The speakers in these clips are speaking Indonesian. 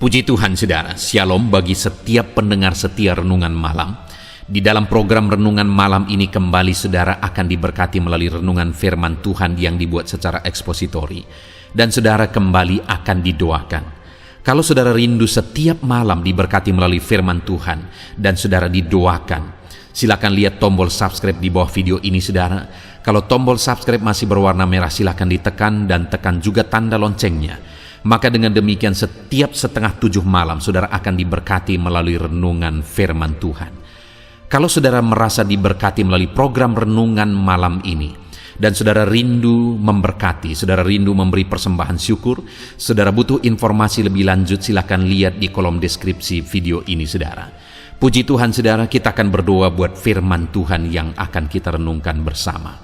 Puji Tuhan saudara, Shalom bagi setiap pendengar setia Renungan Malam. Di dalam program Renungan Malam ini kembali saudara akan diberkati melalui renungan firman Tuhan yang dibuat secara ekspositori. Dan saudara kembali akan didoakan. Kalau saudara rindu setiap malam diberkati melalui firman Tuhan dan saudara didoakan, silakan lihat tombol subscribe di bawah video ini saudara. Kalau tombol subscribe masih berwarna merah silakan ditekan dan tekan juga tanda loncengnya. Maka dengan demikian setiap 6:30 malam saudara akan diberkati melalui renungan firman Tuhan. Kalau saudara merasa diberkati melalui program renungan malam ini, dan saudara rindu memberkati, saudara rindu memberi persembahan syukur, saudara butuh informasi lebih lanjut, silakan lihat di kolom deskripsi video ini saudara. Puji Tuhan saudara, kita akan berdoa buat firman Tuhan yang akan kita renungkan bersama.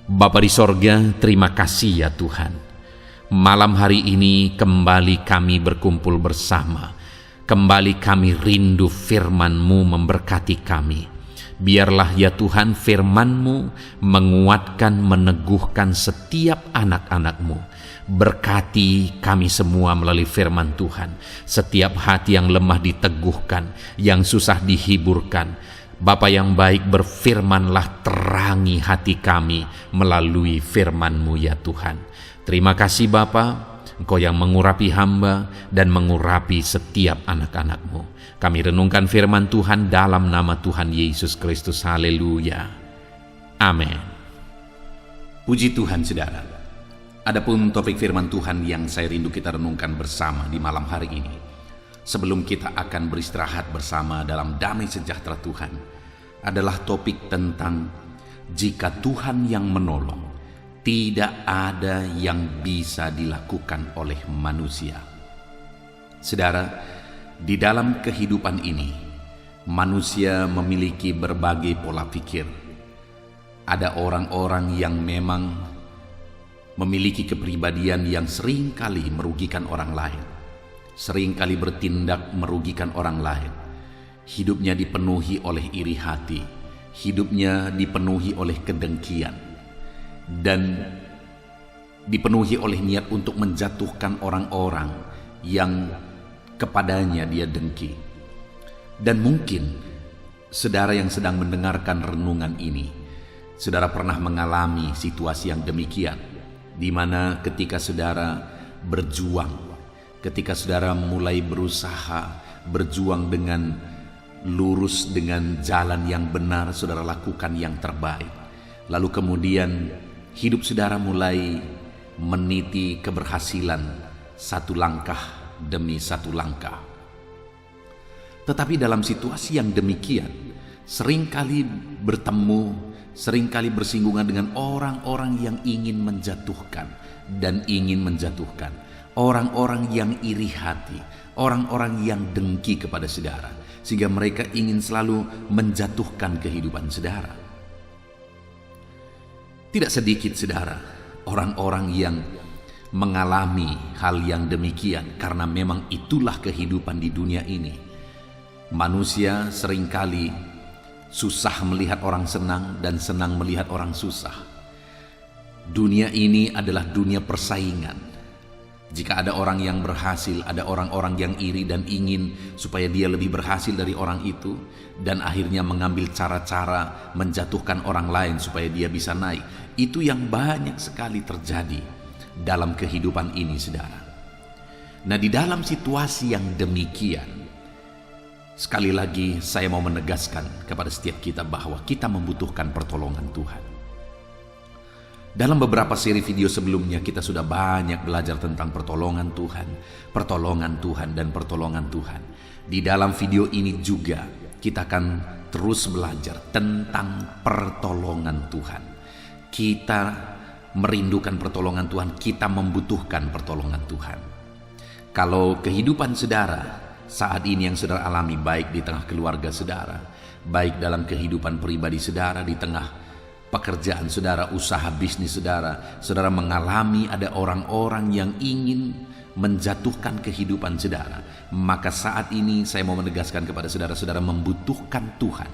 Bapa di sorga, terima kasih ya Tuhan. Malam hari ini kembali kami berkumpul bersama. Kembali kami rindu firman-Mu memberkati kami. Biarlah ya Tuhan firman-Mu menguatkan, meneguhkan setiap anak-anak-Mu. Berkati kami semua melalui firman Tuhan. Setiap hati yang lemah diteguhkan, yang susah dihiburkan. Bapa yang baik, berfirmanlah, terangi hati kami melalui firman-Mu ya Tuhan. Terima kasih Bapa, Engkau yang mengurapi hamba dan mengurapi setiap anak-anak-Mu. Kami renungkan firman Tuhan dalam nama Tuhan Yesus Kristus. Haleluya. Amin. Puji Tuhan saudara. Adapun topik firman Tuhan yang saya rindu kita renungkan bersama di malam hari ini, sebelum kita akan beristirahat bersama dalam damai sejahtera Tuhan, adalah topik tentang jika Tuhan yang menolong, tidak ada yang bisa dilakukan oleh manusia. Saudara, di dalam kehidupan ini, manusia memiliki berbagai pola pikir. Ada orang-orang yang memang memiliki kepribadian yang seringkali merugikan orang lain, seringkali bertindak merugikan orang lain. Hidupnya dipenuhi oleh iri hati, hidupnya dipenuhi oleh kedengkian, dan dipenuhi oleh niat untuk menjatuhkan orang-orang yang kepadanya dia dengki. Dan mungkin saudara yang sedang mendengarkan renungan ini, saudara pernah mengalami situasi yang demikian, di mana ketika saudara berjuang, ketika saudara mulai berusaha berjuang dengan lurus, dengan jalan yang benar, saudara lakukan yang terbaik. Lalu kemudian hidup saudara mulai meniti keberhasilan satu langkah demi satu langkah. Tetapi dalam situasi yang demikian, seringkali bertemu, seringkali bersinggungan dengan orang-orang yang ingin menjatuhkan dan ingin menjatuhkan. Orang-orang yang iri hati, orang-orang yang dengki kepada saudara, sehingga mereka ingin selalu menjatuhkan kehidupan saudara. Tidak sedikit saudara, orang-orang yang mengalami hal yang demikian karena memang itulah kehidupan di dunia ini. Manusia seringkali susah melihat orang senang dan senang melihat orang susah. Dunia ini adalah dunia persaingan. Jika ada orang yang berhasil, ada orang-orang yang iri dan ingin supaya dia lebih berhasil dari orang itu, dan akhirnya mengambil cara-cara menjatuhkan orang lain supaya dia bisa naik. Itu yang banyak sekali terjadi dalam kehidupan ini saudara. Nah, di dalam situasi yang demikian, sekali lagi saya mau menegaskan kepada setiap kita bahwa kita membutuhkan pertolongan Tuhan. Dalam beberapa seri video sebelumnya kita sudah banyak belajar tentang pertolongan Tuhan, dan pertolongan Tuhan. Di dalam video ini juga kita akan terus belajar tentang pertolongan Tuhan. Kita merindukan pertolongan Tuhan, kita membutuhkan pertolongan Tuhan. Kalau kehidupan saudara saat ini yang saudara alami, baik di tengah keluarga saudara, baik dalam kehidupan pribadi saudara, di tengah pekerjaan saudara, usaha bisnis saudara, saudara mengalami ada orang-orang yang ingin menjatuhkan kehidupan saudara, maka saat ini saya mau menegaskan kepada saudara-saudara membutuhkan Tuhan.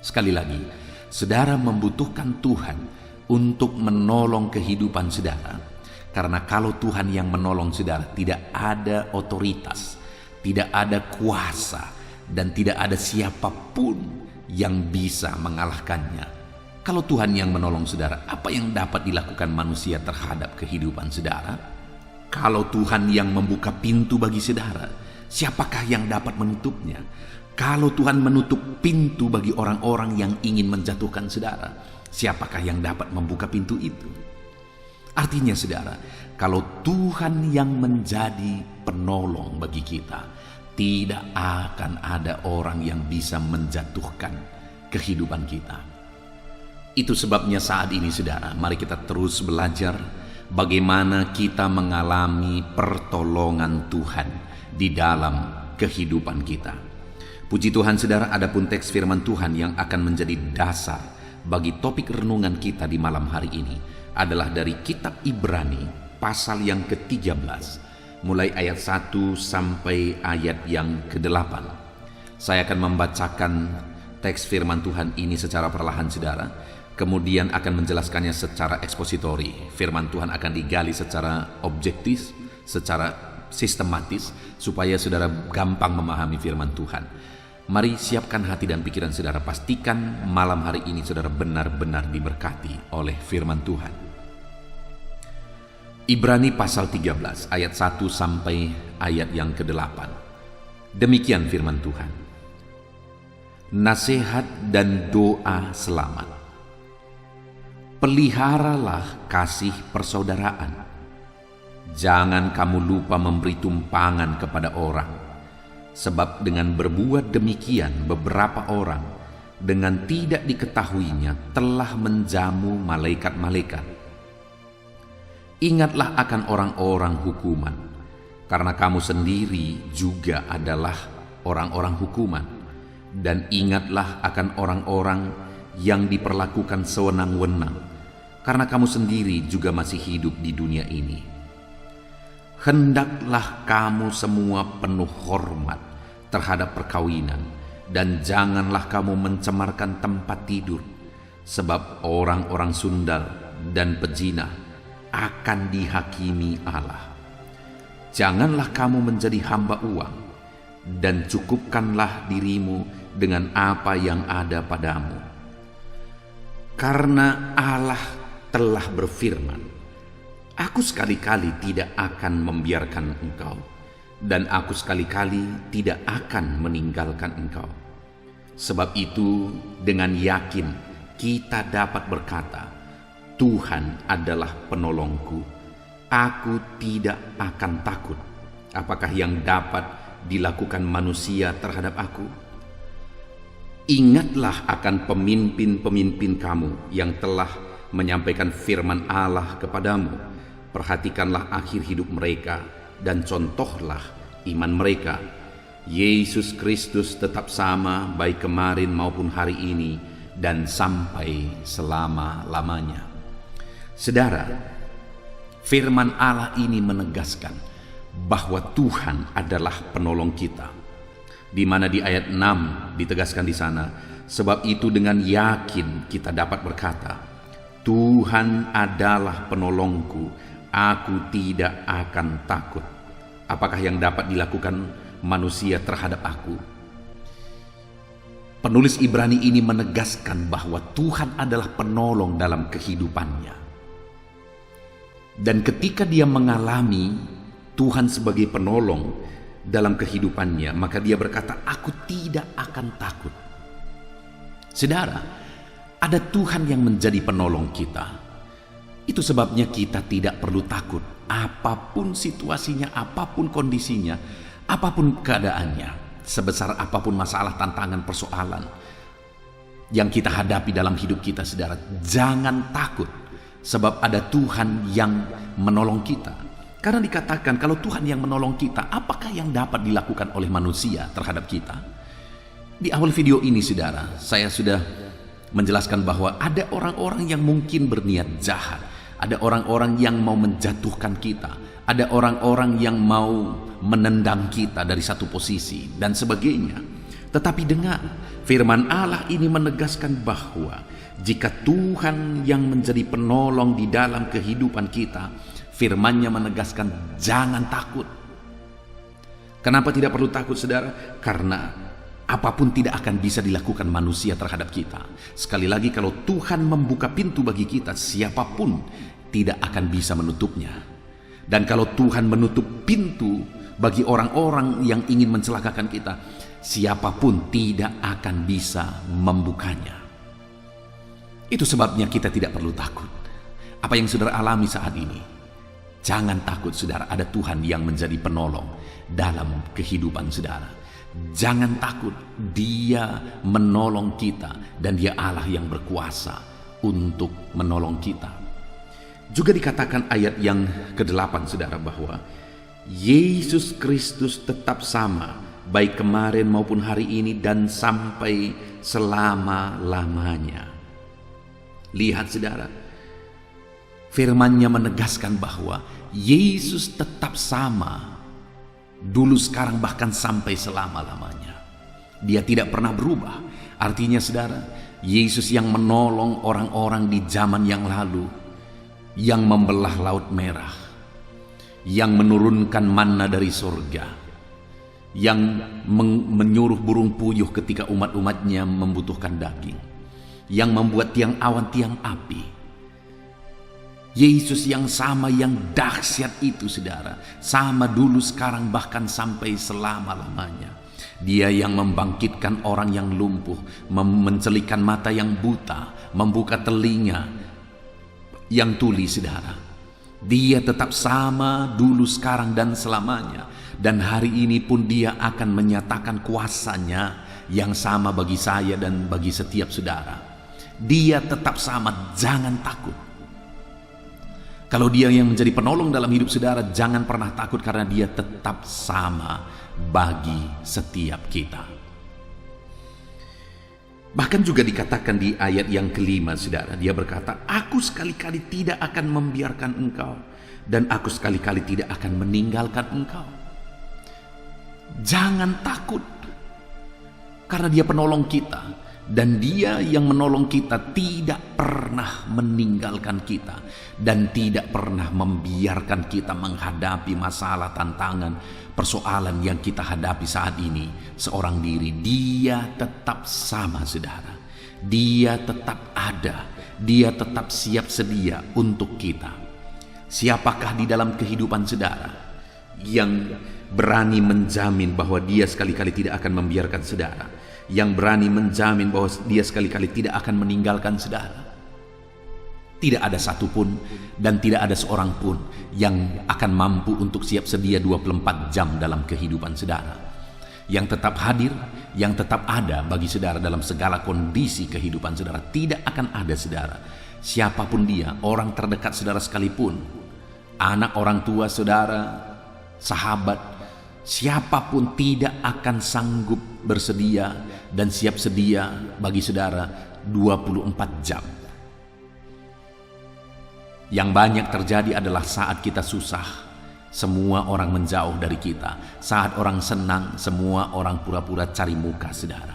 Sekali lagi, saudara membutuhkan Tuhan untuk menolong kehidupan saudara. Karena kalau Tuhan yang menolong saudara, tidak ada otoritas, tidak ada kuasa, dan tidak ada siapapun yang bisa mengalahkannya. Kalau Tuhan yang menolong saudara, apa yang dapat dilakukan manusia terhadap kehidupan saudara? Kalau Tuhan yang membuka pintu bagi saudara, siapakah yang dapat menutupnya? Kalau Tuhan menutup pintu bagi orang-orang yang ingin menjatuhkan saudara, siapakah yang dapat membuka pintu itu? Artinya saudara, kalau Tuhan yang menjadi penolong bagi kita, tidak akan ada orang yang bisa menjatuhkan kehidupan kita. Itu sebabnya saat ini saudara, mari kita terus belajar bagaimana kita mengalami pertolongan Tuhan di dalam kehidupan kita. Puji Tuhan saudara, adapun teks firman Tuhan yang akan menjadi dasar bagi topik renungan kita di malam hari ini adalah dari kitab Ibrani pasal yang ke-13, mulai ayat 1 sampai ayat yang ke-8. Saya akan membacakan teks firman Tuhan ini secara perlahan saudara, kemudian akan menjelaskannya secara ekspositori. Firman Tuhan akan digali secara objektif, secara sistematis, supaya saudara gampang memahami firman Tuhan. Mari siapkan hati dan pikiran saudara, pastikan malam hari ini saudara benar-benar diberkati oleh firman Tuhan. Ibrani pasal 13 ayat 1 sampai ayat yang ke-8. Demikian firman Tuhan. Nasihat dan doa selamat. Peliharalah kasih persaudaraan. Jangan kamu lupa memberi tumpangan kepada orang. Sebab dengan berbuat demikian beberapa orang dengan tidak diketahuinya telah menjamu malaikat-malaikat. Ingatlah akan orang-orang hukuman, karena kamu sendiri juga adalah orang-orang hukuman. Dan ingatlah akan orang-orang yang diperlakukan sewenang-wenang, karena kamu sendiri juga masih hidup di dunia ini. Hendaklah kamu semua penuh hormat terhadap perkawinan, dan janganlah kamu mencemarkan tempat tidur, sebab orang-orang sundal dan pezina akan dihakimi Allah. Janganlah kamu menjadi hamba uang, dan cukupkanlah dirimu dengan apa yang ada padamu. Karena Allah telah berfirman, Aku sekali-kali tidak akan membiarkan engkau, dan aku sekali-kali tidak akan meninggalkan engkau. Sebab itu dengan yakin kita dapat berkata, Tuhan adalah penolongku, aku tidak akan takut. Apakah yang dapat dilakukan manusia terhadap aku? Ingatlah akan pemimpin-pemimpin kamu yang telah menyampaikan firman Allah kepadamu. Perhatikanlah akhir hidup mereka dan contohlah iman mereka. Yesus Kristus tetap sama baik kemarin maupun hari ini dan sampai selama-lamanya. Saudara, firman Allah ini menegaskan bahwa Tuhan adalah penolong kita. Di mana di ayat 6 ditegaskan di sana, sebab itu dengan yakin kita dapat berkata, Tuhan adalah penolongku, aku tidak akan takut. Apakah yang dapat dilakukan manusia terhadap aku? Penulis Ibrani ini menegaskan bahwa Tuhan adalah penolong dalam kehidupannya. Dan ketika dia mengalami Tuhan sebagai penolong dalam kehidupannya, maka dia berkata, aku tidak akan takut. Saudara, ada Tuhan yang menjadi penolong kita. Itu sebabnya kita tidak perlu takut. Apapun situasinya, apapun kondisinya, apapun keadaannya, sebesar apapun masalah, tantangan, persoalan yang kita hadapi dalam hidup kita, saudara, jangan takut. Sebab ada Tuhan yang menolong kita. Karena dikatakan kalau Tuhan yang menolong kita, apakah yang dapat dilakukan oleh manusia terhadap kita? Di awal video ini, saudara, saya sudah menjelaskan bahwa ada orang-orang yang mungkin berniat jahat. Ada orang-orang yang mau menjatuhkan kita. Ada orang-orang yang mau menendang kita dari satu posisi dan sebagainya. Tetapi dengar, firman Allah ini menegaskan bahwa jika Tuhan yang menjadi penolong di dalam kehidupan kita, Firman-Nya menegaskan jangan takut. Kenapa tidak perlu takut, saudara? Karena apapun tidak akan bisa dilakukan manusia terhadap kita. Sekali lagi, kalau Tuhan membuka pintu bagi kita, siapapun tidak akan bisa menutupnya. Dan kalau Tuhan menutup pintu bagi orang-orang yang ingin mencelakakan kita, siapapun tidak akan bisa membukanya. Itu sebabnya kita tidak perlu takut. Apa yang saudara alami saat ini, jangan takut, saudara. Ada Tuhan yang menjadi penolong dalam kehidupan saudara. Jangan takut, Dia menolong kita dan Dia Allah yang berkuasa untuk menolong kita. Juga dikatakan ayat yang ke-8, saudara, bahwa Yesus Kristus tetap sama, baik kemarin maupun hari ini dan sampai selama-lamanya. Lihat, saudara, firman-Nya menegaskan bahwa Yesus tetap sama, dulu, sekarang, bahkan sampai selama-lamanya. Dia tidak pernah berubah. Artinya, saudara, Yesus yang menolong orang-orang di zaman yang lalu, yang membelah Laut Merah, yang menurunkan manna dari surga, yang menyuruh burung puyuh ketika umat-umatnya membutuhkan daging, yang membuat tiang awan, tiang api. Yesus yang sama, yang dahsyat itu, saudara, sama dulu, sekarang, bahkan sampai selama-lamanya. Dia yang membangkitkan orang yang lumpuh, mencelikan mata yang buta, membuka telinga yang tuli, saudara. Dia tetap sama dulu, sekarang, dan selamanya. Dan hari ini pun Dia akan menyatakan kuasa-Nya yang sama bagi saya dan bagi setiap saudara. Dia tetap sama, jangan takut. Kalau Dia yang menjadi penolong dalam hidup saudara, jangan pernah takut, karena Dia tetap sama bagi setiap kita. Bahkan juga dikatakan di ayat yang ke-5, saudara, Dia berkata, aku sekali-kali tidak akan membiarkan engkau, dan aku sekali-kali tidak akan meninggalkan engkau. Jangan takut, karena Dia penolong kita. Dan Dia yang menolong kita tidak pernah meninggalkan kita, dan tidak pernah membiarkan kita menghadapi masalah, tantangan, persoalan yang kita hadapi saat ini seorang diri. Dia tetap sama, saudara. Dia tetap ada. Dia tetap siap sedia untuk kita. Siapakah di dalam kehidupan saudara yang berani menjamin bahwa Dia sekali-kali tidak akan membiarkan saudara, yang berani menjamin bahwa Dia sekali-kali tidak akan meninggalkan saudara? Tidak ada satupun, dan tidak ada seorang pun yang akan mampu untuk siap sedia 24 jam dalam kehidupan saudara. Yang tetap hadir, yang tetap ada bagi saudara dalam segala kondisi kehidupan saudara. Tidak akan ada, saudara, siapapun dia, orang terdekat saudara sekalipun, anak orang tua saudara, sahabat, siapapun tidak akan sanggup bersedia dan siap sedia bagi saudara 24 jam. Yang banyak terjadi adalah saat kita susah, semua orang menjauh dari kita. Saat orang senang, semua orang pura-pura cari muka, saudara.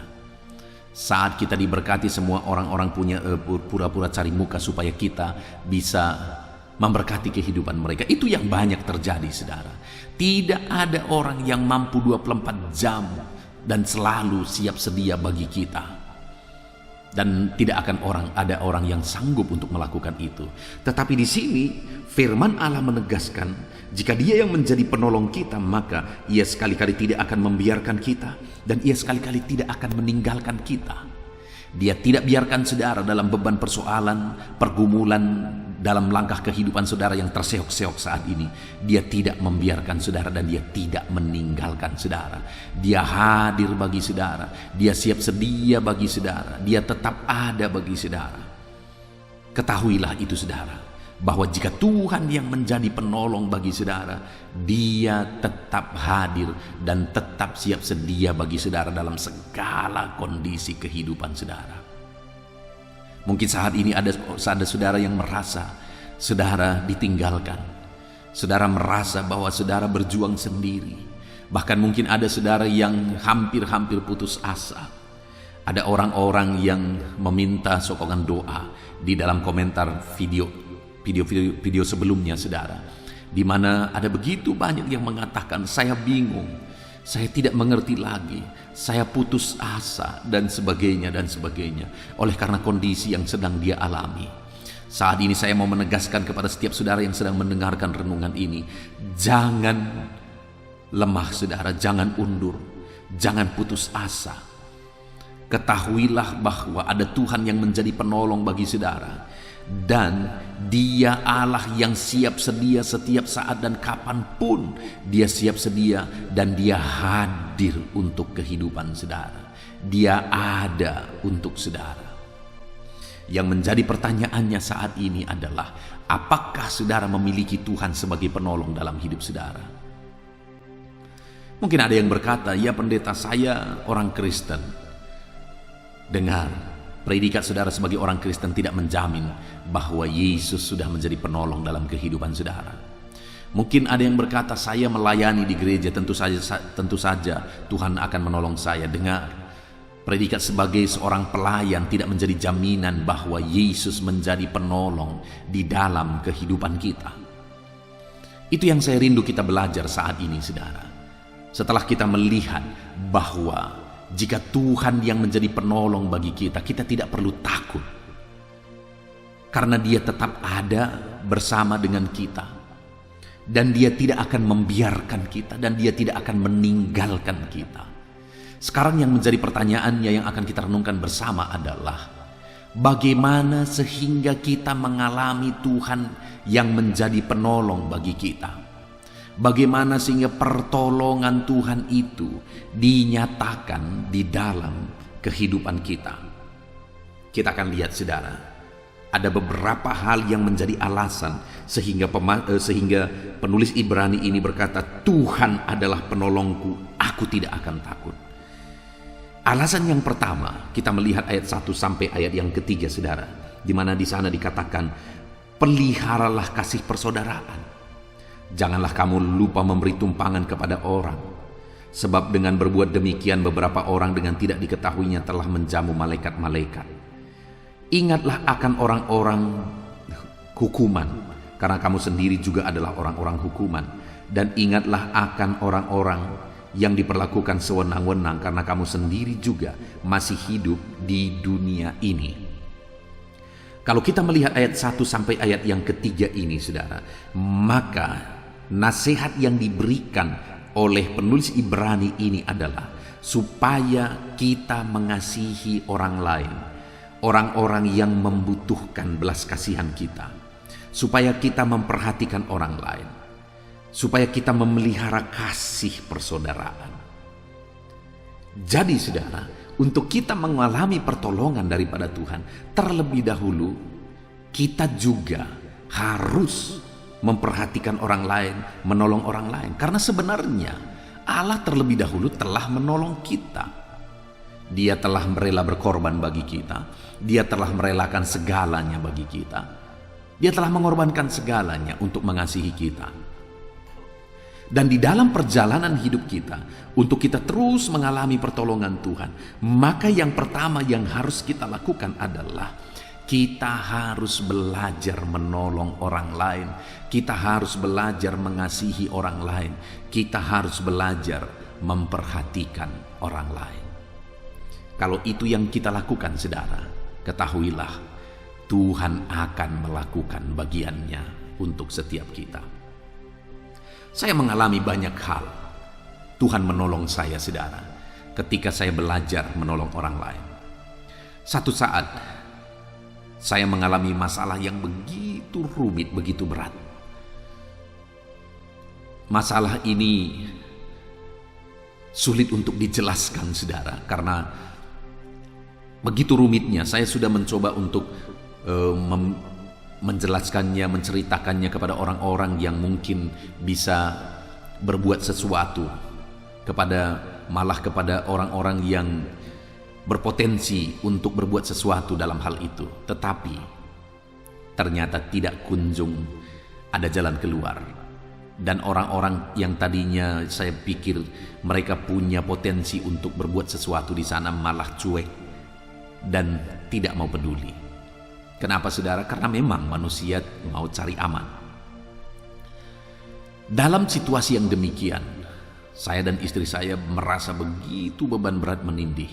Saat kita diberkati, semua orang-orang punya pura-pura cari muka supaya kita bisa memberkati kehidupan mereka. Itu yang banyak terjadi, saudara. Tidak ada orang yang mampu 24 jam dan selalu siap sedia bagi kita. Dan tidak akan ada orang yang sanggup untuk melakukan itu. Tetapi di sini firman Allah menegaskan, jika Dia yang menjadi penolong kita, maka Ia sekali-kali tidak akan membiarkan kita, dan Ia sekali-kali tidak akan meninggalkan kita. Dia tidak biarkan saudara dalam beban persoalan, pergumulan, dalam langkah kehidupan saudara yang terseok-seok saat ini. Dia tidak membiarkan saudara, dan Dia tidak meninggalkan saudara. Dia hadir bagi saudara. Dia siap sedia bagi saudara. Dia tetap ada bagi saudara. Ketahuilah itu, saudara, bahwa jika Tuhan yang menjadi penolong bagi saudara, Dia tetap hadir dan tetap siap sedia bagi saudara dalam segala kondisi kehidupan saudara. Mungkin saat ini ada saudara yang merasa saudara ditinggalkan. Saudara merasa bahwa saudara berjuang sendiri. Bahkan mungkin ada saudara yang hampir-hampir putus asa. Ada orang-orang yang meminta sokongan doa di dalam komentar video sebelumnya, saudara. di mana ada begitu banyak yang mengatakan, saya bingung, saya tidak mengerti lagi, saya putus asa, dan sebagainya dan sebagainya, oleh karena kondisi yang sedang dia alami. Saat ini saya mau menegaskan kepada setiap saudara yang sedang mendengarkan renungan ini, jangan lemah saudara, jangan undur, jangan putus asa. Ketahuilah bahwa ada Tuhan yang menjadi penolong bagi saudara, dan Dia Allah yang siap sedia setiap saat dan kapanpun. Dia siap sedia dan Dia hadir untuk kehidupan saudara. Dia ada untuk saudara. Yang menjadi pertanyaannya saat ini adalah, apakah saudara memiliki Tuhan sebagai penolong dalam hidup saudara? Mungkin ada yang berkata, ya pendeta, saya orang Kristen. Dengar, predikat saudara sebagai orang Kristen tidak menjamin bahwa Yesus sudah menjadi penolong dalam kehidupan saudara. Mungkin ada yang berkata, saya melayani di gereja, tentu saja Tuhan akan menolong saya. Dengar, predikat sebagai seorang pelayan tidak menjadi jaminan bahwa Yesus menjadi penolong di dalam kehidupan kita. Itu yang saya rindu kita belajar saat ini saudara. Setelah kita melihat bahwa jika Tuhan yang menjadi penolong bagi kita, kita tidak perlu takut. Karena Dia tetap ada bersama dengan kita. Dan Dia tidak akan membiarkan kita, dan Dia tidak akan meninggalkan kita. Sekarang yang menjadi pertanyaannya yang akan kita renungkan bersama adalah, bagaimana sehingga kita mengalami Tuhan yang menjadi penolong bagi kita? Bagaimana sehingga pertolongan Tuhan itu dinyatakan di dalam kehidupan kita? Kita akan lihat saudara, ada beberapa hal yang menjadi alasan sehingga penulis Ibrani ini berkata, Tuhan adalah penolongku, aku tidak akan takut. Alasan yang pertama, kita melihat ayat 1 sampai ayat yang ketiga saudara, di mana di sana dikatakan, peliharalah kasih persaudaraan. Janganlah kamu lupa memberi tumpangan kepada orang, sebab dengan berbuat demikian beberapa orang dengan tidak diketahuinya telah menjamu malaikat-malaikat. Ingatlah akan orang-orang hukuman, karena kamu sendiri juga adalah orang-orang hukuman. Dan ingatlah akan orang-orang yang diperlakukan sewenang-wenang, karena kamu sendiri juga masih hidup di dunia ini. Kalau kita melihat ayat 1 sampai ayat yang ketiga ini saudara, maka nasihat yang diberikan oleh penulis Ibrani ini adalah supaya kita mengasihi orang lain, orang-orang yang membutuhkan belas kasihan kita, supaya kita memperhatikan orang lain, supaya kita memelihara kasih persaudaraan. Jadi saudara, untuk kita mengalami pertolongan daripada Tuhan, terlebih dahulu kita juga harus memperhatikan orang lain, menolong orang lain. Karena sebenarnya Allah terlebih dahulu telah menolong kita. Dia telah rela berkorban bagi kita. Dia telah merelakan segalanya bagi kita. Dia telah mengorbankan segalanya untuk mengasihi kita. Dan di dalam perjalanan hidup kita, untuk kita terus mengalami pertolongan Tuhan, maka yang pertama yang harus kita lakukan adalah kita harus belajar menolong orang lain. Kita harus belajar mengasihi orang lain. Kita harus belajar memperhatikan orang lain. Kalau itu yang kita lakukan saudara, ketahuilah Tuhan akan melakukan bagiannya untuk setiap kita. Saya mengalami banyak hal. Tuhan menolong saya saudara, ketika saya belajar menolong orang lain. Satu saat saya mengalami masalah yang begitu rumit, begitu berat. Masalah ini sulit untuk dijelaskan saudara, karena begitu rumitnya. Saya sudah mencoba untuk menjelaskannya, menceritakannya kepada orang-orang yang mungkin bisa berbuat sesuatu, malah kepada orang-orang yang berpotensi untuk berbuat sesuatu dalam hal itu. Tetapi ternyata tidak kunjung ada jalan keluar. Dan orang-orang yang tadinya saya pikir mereka punya potensi untuk berbuat sesuatu di sana malah cuek dan tidak mau peduli. Kenapa saudara? Karena memang manusia mau cari aman. Dalam situasi yang demikian, saya dan istri saya merasa begitu beban berat menindih.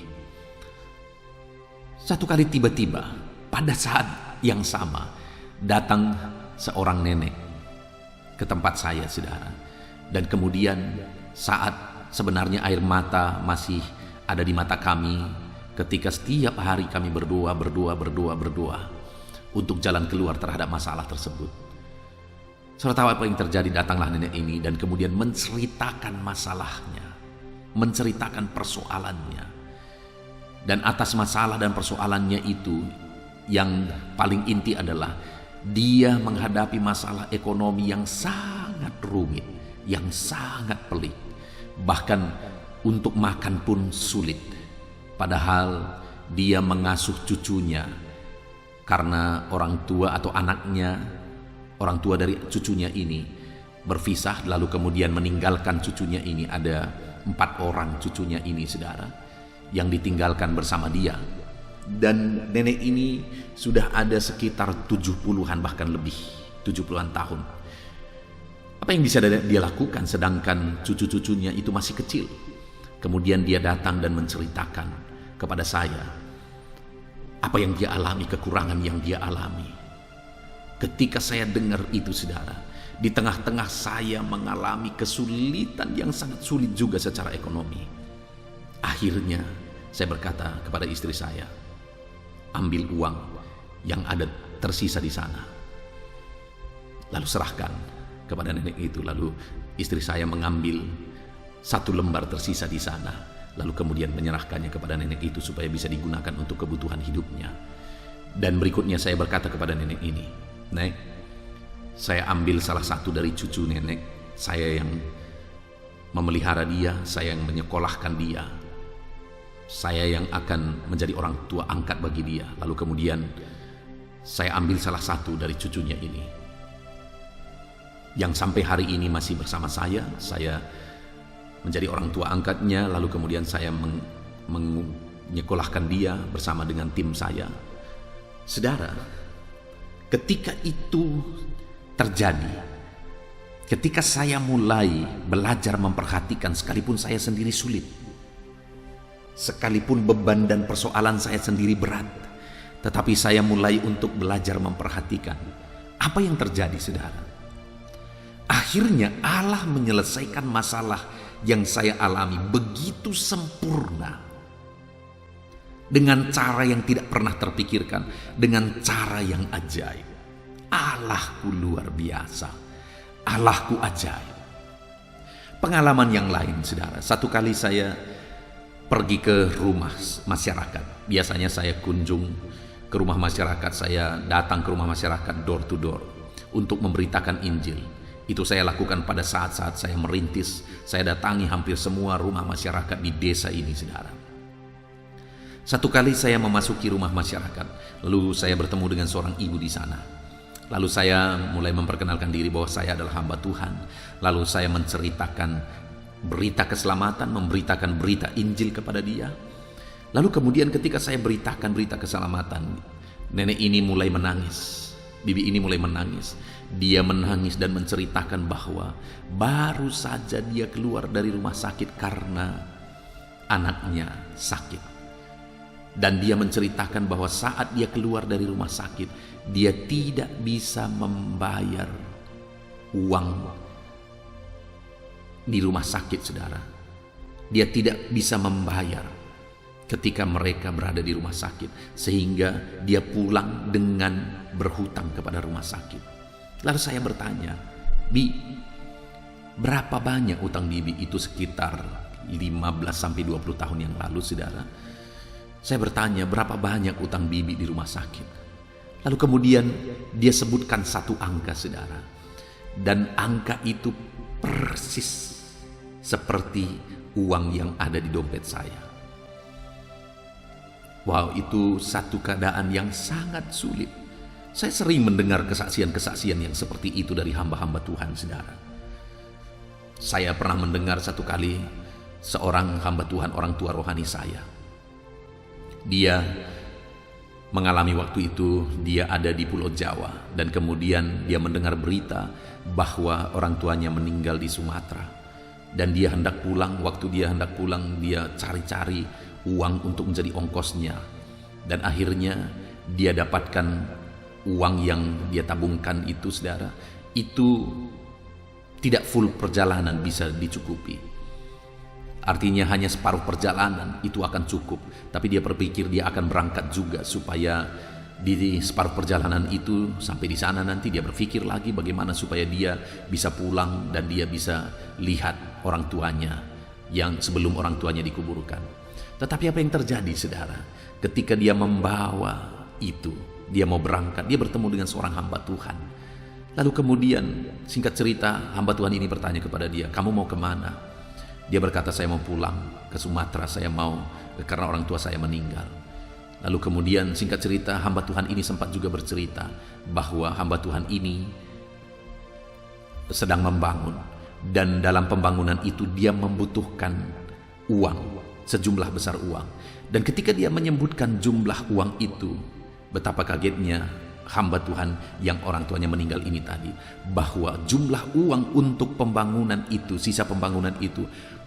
Satu kali tiba-tiba, pada saat yang sama, datang seorang nenek ke tempat saya, saudara. Dan kemudian saat sebenarnya air mata masih ada di mata kami, ketika setiap hari kami berdoa untuk jalan keluar terhadap masalah tersebut. Saudara tahu apa yang terjadi? Datanglah nenek ini dan kemudian menceritakan masalahnya, menceritakan persoalannya. Dan atas masalah dan persoalannya itu, yang paling inti adalah dia menghadapi masalah ekonomi yang sangat rumit, yang sangat pelik. Bahkan untuk makan pun sulit. Padahal dia mengasuh cucunya karena orang tua atau anaknya, orang tua dari cucunya ini berpisah, lalu kemudian meninggalkan cucunya ini. Ada 4 orang cucunya ini, saudara, yang ditinggalkan bersama dia. Dan nenek ini sudah ada sekitar 70-an, bahkan lebih 70-an tahun. Apa yang bisa dia lakukan sedangkan cucu-cucunya itu masih kecil? Kemudian dia datang dan menceritakan kepada saya apa yang dia alami, kekurangan yang dia alami. Ketika saya dengar itu, saudara, di tengah-tengah saya mengalami kesulitan yang sangat sulit juga secara ekonomi. Akhirnya saya berkata kepada istri saya, ambil uang yang ada tersisa di sana, lalu serahkan kepada nenek itu. Lalu istri saya mengambil 1 lembar tersisa di sana, lalu kemudian menyerahkannya kepada nenek itu supaya bisa digunakan untuk kebutuhan hidupnya. Dan berikutnya saya berkata kepada nenek ini, Nek, saya ambil salah satu dari cucu nenek, saya yang memelihara dia, saya yang menyekolahkan dia, saya yang akan menjadi orang tua angkat bagi dia. Lalu kemudian saya ambil salah satu dari cucunya ini, yang sampai hari ini masih bersama saya menjadi orang tua angkatnya. Lalu kemudian saya menyekolahkan dia bersama dengan tim saya. Saudara, ketika itu terjadi, ketika saya mulai belajar memperhatikan, sekalipun saya sendiri sulit, sekalipun beban dan persoalan saya sendiri berat, tetapi saya mulai untuk belajar memperhatikan apa yang terjadi, saudara. Akhirnya Allah menyelesaikan masalah yang saya alami begitu sempurna, dengan cara yang tidak pernah terpikirkan, dengan cara yang ajaib. Allahku luar biasa, Allahku ajaib. Pengalaman yang lain, saudara, satu kali saya pergi ke rumah masyarakat. Biasanya saya kunjung ke rumah masyarakat, saya datang ke rumah masyarakat door to door untuk memberitakan Injil. Itu saya lakukan pada saat-saat saya merintis. Saya datangi hampir semua rumah masyarakat di desa ini, saudara. Satu kali saya memasuki rumah masyarakat, lalu saya bertemu dengan seorang ibu di sana. Lalu saya mulai memperkenalkan diri bahwa saya adalah hamba Tuhan. Lalu saya menceritakan berita keselamatan, memberitakan berita Injil kepada dia. Lalu kemudian ketika saya beritakan berita keselamatan, nenek ini mulai menangis. Bibi ini mulai menangis. Dia menangis dan menceritakan bahwa baru saja dia keluar dari rumah sakit karena anaknya sakit. Dan dia menceritakan bahwa saat dia keluar dari rumah sakit, dia tidak bisa membayar uang di rumah sakit, saudara. Dia tidak bisa membayar ketika mereka berada di rumah sakit, sehingga dia pulang dengan berhutang kepada rumah sakit. Lalu saya bertanya, Bi, berapa banyak utang Bibi? Itu sekitar 15-20 tahun yang lalu, saudara. Saya bertanya, berapa banyak utang Bibi di rumah sakit? Lalu kemudian dia sebutkan satu angka, saudara. Dan angka itu persis seperti uang yang ada di dompet saya. Wow, itu satu keadaan yang sangat sulit. Saya sering mendengar kesaksian-kesaksian yang seperti itu dari hamba-hamba Tuhan, saudara. Saya pernah mendengar satu kali seorang hamba Tuhan, orang tua rohani saya. Dia mengalami waktu itu. Dia ada di Pulau Jawa dan kemudian dia mendengar berita bahwa orang tuanya meninggal di Sumatera dan dia hendak pulang. Waktu dia hendak pulang, dia cari-cari uang untuk menjadi ongkosnya dan akhirnya dia dapatkan uang yang dia tabungkan itu, saudara, itu tidak full perjalanan bisa dicukupi. Artinya hanya separuh perjalanan itu akan cukup. Tapi dia berpikir dia akan berangkat juga supaya di separuh perjalanan itu sampai di sana nanti dia berpikir lagi bagaimana supaya dia bisa pulang dan dia bisa lihat orang tuanya yang sebelum orang tuanya dikuburkan. Tetapi apa yang terjadi, saudara? Ketika dia membawa itu, dia mau berangkat, dia bertemu dengan seorang hamba Tuhan. Lalu kemudian singkat cerita hamba Tuhan ini bertanya kepada dia, "Kamu mau kemana?" Dia berkata, "Saya mau pulang ke Sumatera, saya mau karena orang tua saya meninggal." Lalu kemudian singkat cerita hamba Tuhan ini sempat juga bercerita bahwa hamba Tuhan ini sedang membangun dan dalam pembangunan itu dia membutuhkan uang, sejumlah besar uang. Dan ketika dia menyebutkan jumlah uang itu, betapa kagetnya hamba Tuhan yang orang tuanya meninggal ini tadi, bahwa jumlah uang untuk pembangunan itu, sisa pembangunan itu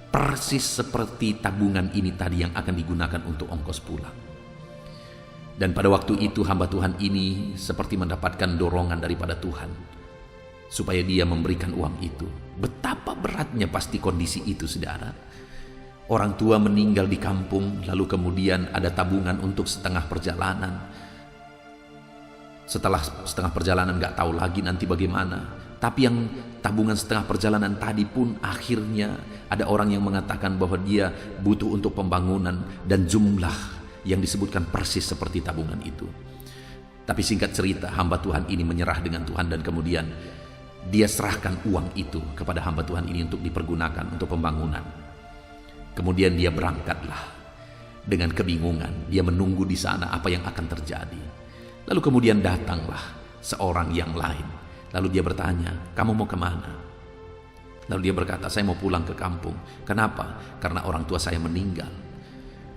persis seperti tabungan ini tadi yang akan digunakan untuk ongkos pulang. Dan pada waktu itu hamba Tuhan ini seperti mendapatkan dorongan daripada Tuhan supaya dia memberikan uang itu. Betapa beratnya pasti kondisi itu, saudara. Orang tua meninggal di kampung, lalu kemudian ada tabungan untuk setengah perjalanan. Setelah setengah perjalanan gak tahu lagi nanti bagaimana. Tapi yang tabungan setengah perjalanan tadi pun akhirnya ada orang yang mengatakan bahwa dia butuh untuk pembangunan dan jumlah yang disebutkan persis seperti tabungan itu. Tapi singkat cerita hamba Tuhan ini menyerah dengan Tuhan dan kemudian dia serahkan uang itu kepada hamba Tuhan ini untuk dipergunakan untuk pembangunan. Kemudian dia berangkatlah dengan kebingungan. Dia menunggu di sana apa yang akan terjadi. Lalu kemudian datanglah seorang yang lain. Lalu dia bertanya, "Kamu mau kemana?" Lalu dia berkata, "Saya mau pulang ke kampung." "Kenapa?" "Karena orang tua saya meninggal."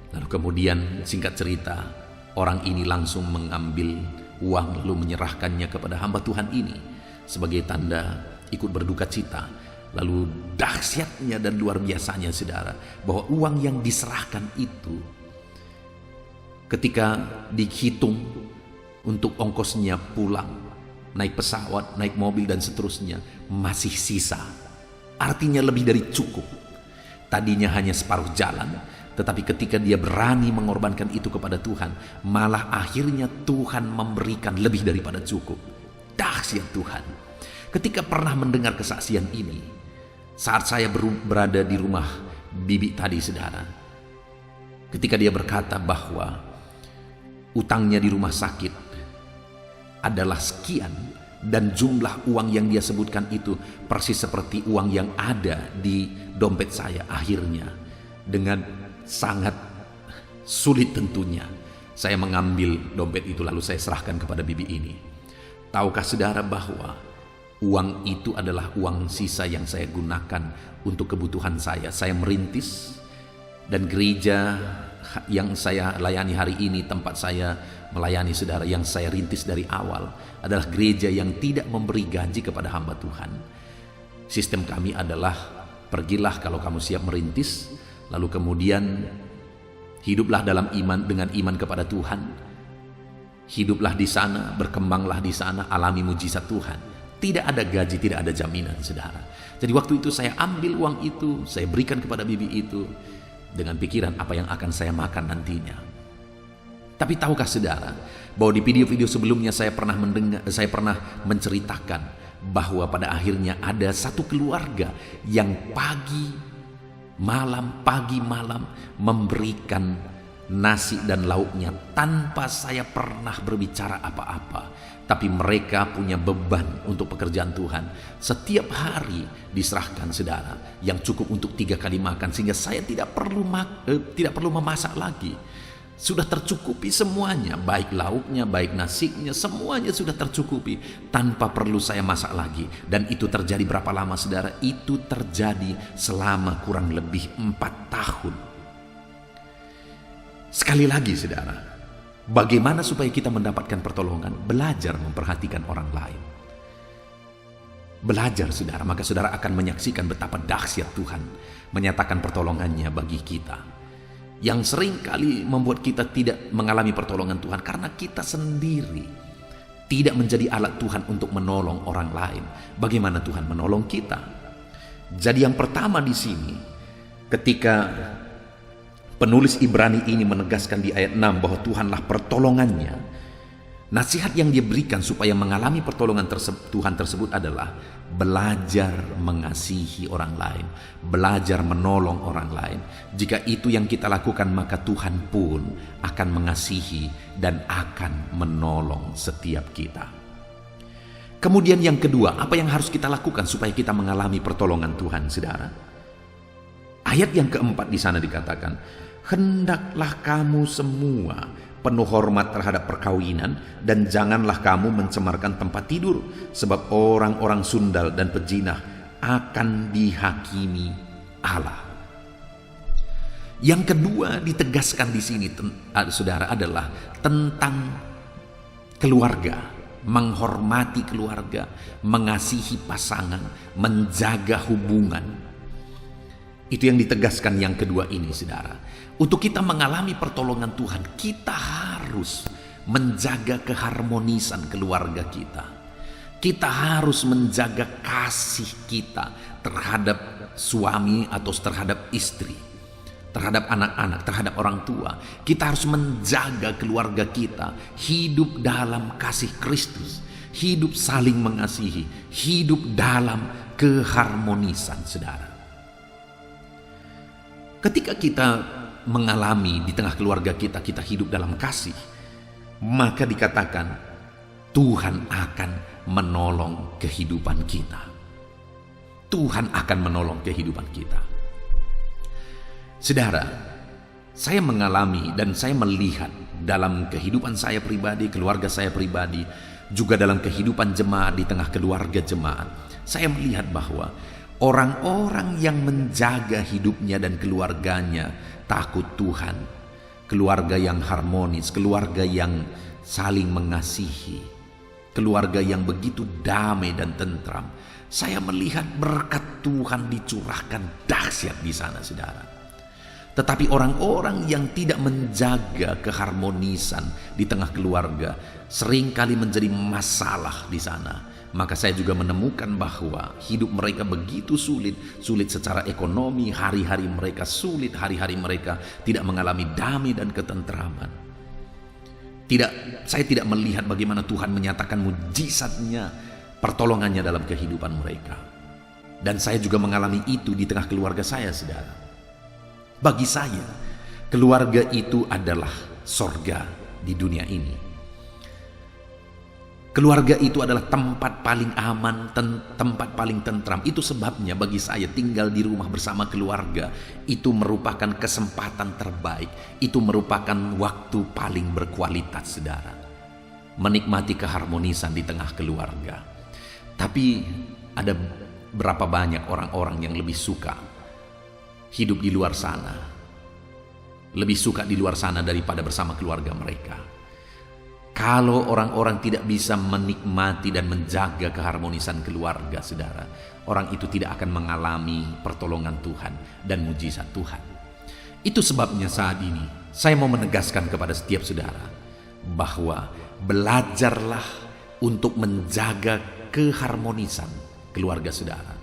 Lalu kemudian singkat cerita, orang ini langsung mengambil uang lalu menyerahkannya kepada hamba Tuhan ini sebagai tanda ikut berduka cita. Lalu dahsyatnya dan luar biasanya, saudara, bahwa uang yang diserahkan itu ketika dihitung untuk ongkosnya pulang, naik pesawat, naik mobil dan seterusnya, masih sisa. Artinya lebih dari cukup. Tadinya hanya separuh jalan, tetapi ketika dia berani mengorbankan itu kepada Tuhan, malah akhirnya Tuhan memberikan lebih daripada cukup. Dahsyat Tuhan. Ketika pernah mendengar kesaksian ini, saat saya berada di rumah bibi tadi, saudara, ketika dia berkata bahwa utangnya di rumah sakit adalah sekian dan jumlah uang yang dia sebutkan itu persis seperti uang yang ada di dompet saya. Akhirnya dengan sangat sulit tentunya saya mengambil dompet itu lalu saya serahkan kepada bibi ini. Tahukah saudara bahwa uang itu adalah uang sisa yang saya gunakan untuk kebutuhan saya. Saya merintis dan gereja yang saya layani hari ini, tempat saya melayani, saudara, yang saya rintis dari awal adalah gereja yang tidak memberi gaji kepada hamba Tuhan. Sistem kami adalah, pergilah kalau kamu siap merintis, lalu kemudian hiduplah dalam iman, dengan iman kepada Tuhan. Hiduplah di sana, berkembanglah di sana, alami mujizat Tuhan. Tidak ada gaji, tidak ada jaminan, saudara. Jadi waktu itu saya ambil uang itu, saya berikan kepada bibi itu dengan pikiran apa yang akan saya makan nantinya. Tapi tahukah saudara bahwa di video-video sebelumnya saya pernah menceritakan bahwa pada akhirnya ada satu keluarga yang pagi malam memberikan nasi dan lauknya tanpa saya pernah berbicara apa-apa. Tapi mereka punya beban untuk pekerjaan Tuhan. Setiap hari diserahkan, saudara, yang cukup untuk 3 kali makan, sehingga saya tidak perlu memasak lagi. Sudah tercukupi semuanya, baik lauknya, baik nasinya, semuanya sudah tercukupi tanpa perlu saya masak lagi. Dan itu terjadi berapa lama, saudara? Itu terjadi selama kurang lebih 4 tahun. Sekali lagi, saudara, Bagaimana supaya kita mendapatkan pertolongan? Belajar memperhatikan orang lain. Belajar, saudara, maka saudara akan menyaksikan betapa dahsyat Tuhan menyatakan pertolongannya bagi kita. Yang sering kali membuat kita tidak mengalami pertolongan Tuhan karena kita sendiri tidak menjadi alat Tuhan untuk menolong orang lain. Bagaimana Tuhan menolong kita? Jadi yang pertama di sini, ketika penulis Ibrani ini menegaskan di ayat 6 bahwa Tuhanlah pertolongannya, nasihat yang dia berikan supaya mengalami pertolongan Tuhan tersebut adalah belajar mengasihi orang lain, belajar menolong orang lain. Jika itu yang kita lakukan, maka Tuhan pun akan mengasihi dan akan menolong setiap kita. Kemudian yang kedua, apa yang harus kita lakukan supaya kita mengalami pertolongan Tuhan, saudara? Ayat yang keempat di sana dikatakan, hendaklah kamu semua penuh hormat terhadap perkawinan, dan janganlah kamu mencemarkan tempat tidur, sebab orang-orang sundal dan pejinah akan dihakimi Allah. Yang kedua ditegaskan di sini, saudara, adalah tentang keluarga, menghormati keluarga, mengasihi pasangan, menjaga hubungan. Itu yang ditegaskan yang kedua ini, saudara. Untuk kita mengalami pertolongan Tuhan, kita harus menjaga keharmonisan keluarga kita. Kita harus menjaga kasih kita terhadap suami atau terhadap istri, terhadap anak-anak, terhadap orang tua. Kita harus menjaga keluarga kita hidup dalam kasih Kristus, hidup saling mengasihi, hidup dalam keharmonisan, saudara. Ketika kita mengalami di tengah keluarga kita, kita hidup dalam kasih, maka dikatakan Tuhan akan menolong kehidupan kita. Tuhan akan menolong kehidupan kita. Saudara, saya mengalami dan saya melihat dalam kehidupan saya pribadi, keluarga saya pribadi, juga dalam kehidupan jemaat di tengah keluarga jemaat, saya melihat bahwa orang-orang yang menjaga hidupnya dan keluarganya takut Tuhan, keluarga yang harmonis, keluarga yang saling mengasihi, keluarga yang begitu damai dan tentram, saya melihat berkat Tuhan dicurahkan dahsyat di sana, saudara. Tetapi orang-orang yang tidak menjaga keharmonisan di tengah keluarga seringkali menjadi masalah di sana. Maka saya juga menemukan bahwa hidup mereka begitu sulit secara ekonomi, hari-hari mereka sulit, hari-hari mereka tidak mengalami damai dan ketentraman. Saya tidak melihat bagaimana Tuhan menyatakan mujizatnya, pertolongannya dalam kehidupan mereka. Dan saya juga mengalami itu di tengah keluarga saya, saudara. Bagi saya, keluarga itu adalah sorga di dunia ini. Keluarga itu adalah tempat paling aman, tempat paling tentram. Itu sebabnya bagi saya tinggal di rumah bersama keluarga itu merupakan kesempatan terbaik. Itu merupakan waktu paling berkualitas, saudara. Menikmati keharmonisan di tengah keluarga. Tapi ada berapa banyak orang-orang yang lebih suka hidup di luar sana. Lebih suka di luar sana daripada bersama keluarga mereka. Kalau orang-orang tidak bisa menikmati dan menjaga keharmonisan keluarga, saudara, orang itu tidak akan mengalami pertolongan Tuhan dan mujizat Tuhan. Itu sebabnya saat ini saya mau menegaskan kepada setiap saudara bahwa belajarlah untuk menjaga keharmonisan keluarga saudara.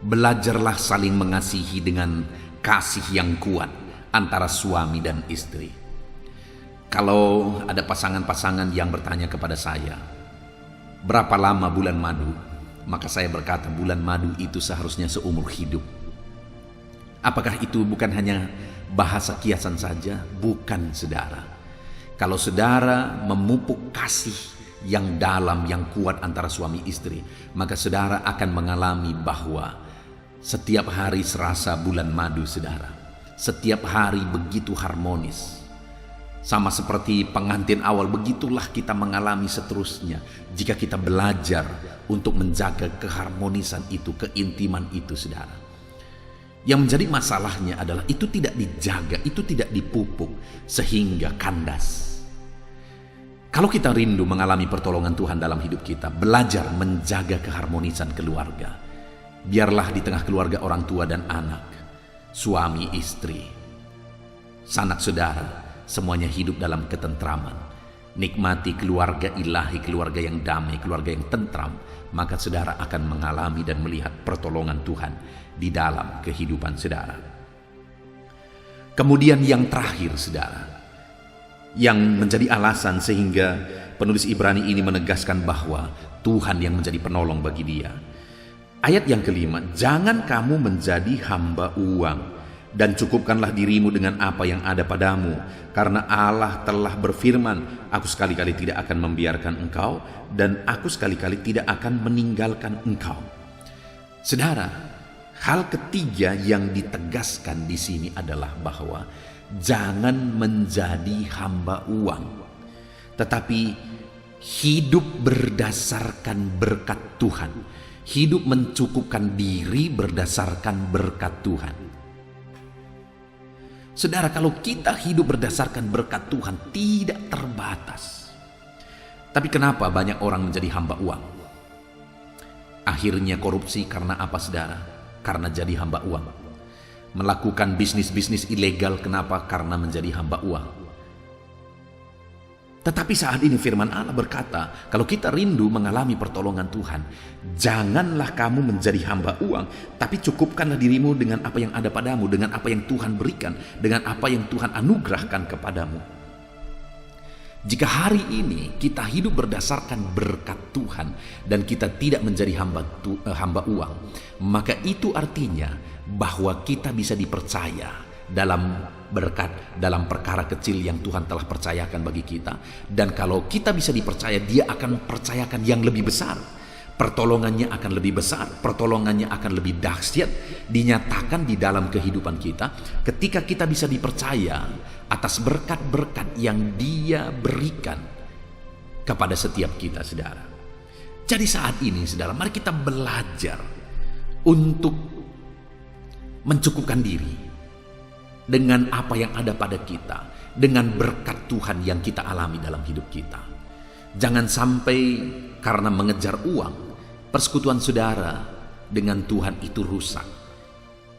Belajarlah saling mengasihi dengan kasih yang kuat antara suami dan istri. Kalau ada pasangan-pasangan yang bertanya kepada saya, berapa lama bulan madu? Maka saya berkata, bulan madu itu seharusnya seumur hidup. Apakah itu bukan hanya bahasa kiasan saja? Bukan, saudara. Kalau saudara memupuk kasih yang dalam, yang kuat antara suami istri, maka saudara akan mengalami bahwa setiap hari serasa bulan madu, saudara. Setiap hari begitu harmonis. Sama seperti pengantin awal, begitulah kita mengalami seterusnya jika kita belajar untuk menjaga keharmonisan itu, keintiman itu, saudara. Yang menjadi masalahnya adalah itu tidak dijaga, itu tidak dipupuk sehingga kandas. Kalau kita rindu mengalami pertolongan Tuhan dalam hidup kita, belajar menjaga keharmonisan keluarga. Biarlah di tengah keluarga orang tua dan anak, suami, istri, sanak saudara, semuanya hidup dalam ketentraman. Nikmati keluarga ilahi, keluarga yang damai, keluarga yang tentram, maka saudara akan mengalami dan melihat pertolongan Tuhan di dalam kehidupan saudara. Kemudian yang terakhir saudara, yang menjadi alasan sehingga penulis Ibrani ini menegaskan bahwa Tuhan yang menjadi penolong bagi dia. Ayat yang kelima, jangan kamu menjadi hamba uang, dan cukupkanlah dirimu dengan apa yang ada padamu, karena Allah telah berfirman, aku sekali-kali tidak akan membiarkan engkau, dan aku sekali-kali tidak akan meninggalkan engkau. Saudara, hal ketiga yang ditegaskan di sini adalah bahwa jangan menjadi hamba uang, tetapi hidup berdasarkan berkat Tuhan, hidup mencukupkan diri berdasarkan berkat Tuhan. Saudara, kalau kita hidup berdasarkan berkat Tuhan tidak terbatas. Tapi kenapa banyak orang menjadi hamba uang? Akhirnya korupsi karena apa saudara? Karena jadi hamba uang. Melakukan bisnis-bisnis ilegal kenapa? Karena menjadi hamba uang. Tetapi saat ini firman Allah berkata, kalau kita rindu mengalami pertolongan Tuhan, janganlah kamu menjadi hamba uang, tapi cukupkanlah dirimu dengan apa yang ada padamu, dengan apa yang Tuhan berikan, dengan apa yang Tuhan anugerahkan kepadamu. Jika hari ini kita hidup berdasarkan berkat Tuhan dan kita tidak menjadi hamba uang, maka itu artinya bahwa kita bisa dipercaya dalam berkat, dalam perkara kecil yang Tuhan telah percayakan bagi kita. Dan kalau kita bisa dipercaya, Dia akan percayakan yang lebih besar. Pertolongannya akan lebih besar, pertolongannya akan lebih dahsyat dinyatakan di dalam kehidupan kita ketika kita bisa dipercaya atas berkat-berkat yang Dia berikan kepada setiap kita, saudara. Jadi saat ini, saudara, mari kita belajar untuk mencukupkan diri dengan apa yang ada pada kita, dengan berkat Tuhan yang kita alami dalam hidup kita. Jangan sampai karena mengejar uang, persekutuan saudara dengan Tuhan itu rusak.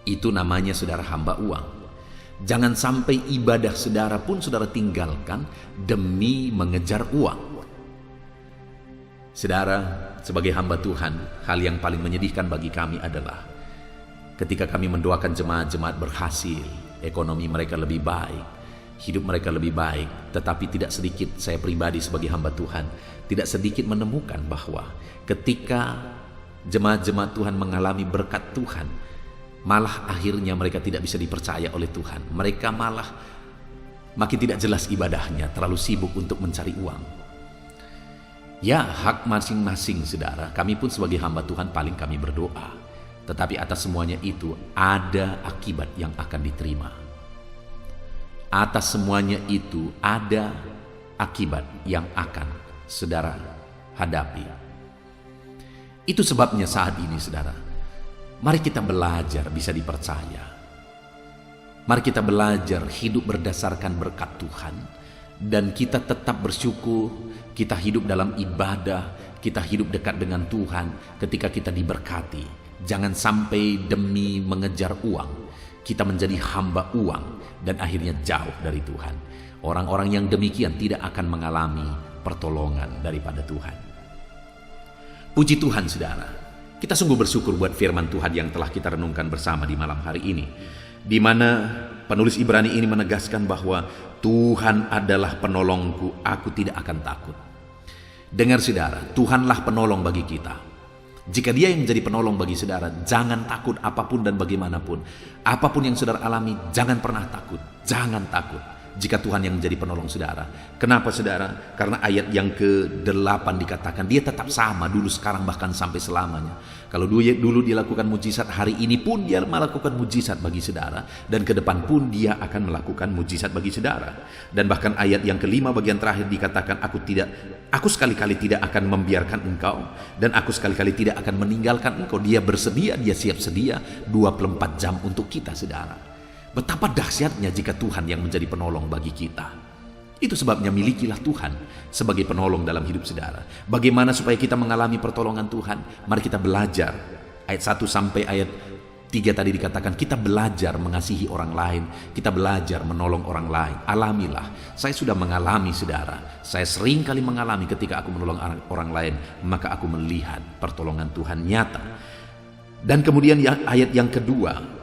Itu namanya saudara hamba uang. Jangan sampai ibadah saudara pun saudara tinggalkan demi mengejar uang. Saudara, sebagai hamba Tuhan, hal yang paling menyedihkan bagi kami adalah ketika kami mendoakan jemaat-jemaat berhasil, ekonomi mereka lebih baik, hidup mereka lebih baik, tetapi tidak sedikit saya pribadi sebagai hamba Tuhan, tidak sedikit menemukan bahwa ketika jemaat-jemaat Tuhan mengalami berkat Tuhan, malah akhirnya mereka tidak bisa dipercaya oleh Tuhan. Mereka malah makin tidak jelas ibadahnya, terlalu sibuk untuk mencari uang. Ya, hak masing-masing saudara, kami pun sebagai hamba Tuhan paling kami berdoa. Tetapi atas semuanya itu ada akibat yang akan diterima. Atas semuanya itu ada akibat yang akan saudara hadapi. Itu sebabnya saat ini saudara, mari kita belajar bisa dipercaya. Mari kita belajar hidup berdasarkan berkat Tuhan. Dan kita tetap bersyukur, kita hidup dalam ibadah, kita hidup dekat dengan Tuhan ketika kita diberkati. Jangan sampai demi mengejar uang, kita menjadi hamba uang dan akhirnya jauh dari Tuhan. Orang-orang yang demikian tidak akan mengalami pertolongan daripada Tuhan. Puji Tuhan saudara, kita sungguh bersyukur buat firman Tuhan yang telah kita renungkan bersama di malam hari ini, di mana penulis Ibrani ini menegaskan bahwa Tuhan adalah penolongku, aku tidak akan takut. Dengar saudara, Tuhanlah penolong bagi kita. Jika Dia yang menjadi penolong bagi saudara, jangan takut apapun dan bagaimanapun. Apapun yang saudara alami, jangan pernah takut. Jangan takut jika Tuhan yang menjadi penolong saudara. Kenapa saudara? Karena ayat yang ke-8 dikatakan Dia tetap sama dulu, sekarang, bahkan sampai selamanya. Kalau dulu Dia lakukan mujizat, hari ini pun Dia melakukan mujizat bagi saudara, dan ke depan pun Dia akan melakukan mujizat bagi saudara. Dan bahkan ayat yang ke-5 bagian terakhir dikatakan, aku sekali-kali tidak akan membiarkan engkau, dan aku sekali-kali tidak akan meninggalkan engkau. Dia bersedia, Dia siap sedia 24 jam untuk kita saudara. Betapa dahsyatnya jika Tuhan yang menjadi penolong bagi kita. Itu sebabnya milikilah Tuhan sebagai penolong dalam hidup saudara. Bagaimana supaya kita mengalami pertolongan Tuhan? Mari kita belajar. Ayat 1 sampai ayat 3 tadi dikatakan kita belajar mengasihi orang lain, kita belajar menolong orang lain. Alamilah. Saya sudah mengalami saudara. Saya sering kali mengalami ketika aku menolong orang lain, maka aku melihat pertolongan Tuhan nyata. Dan kemudian ayat yang kedua,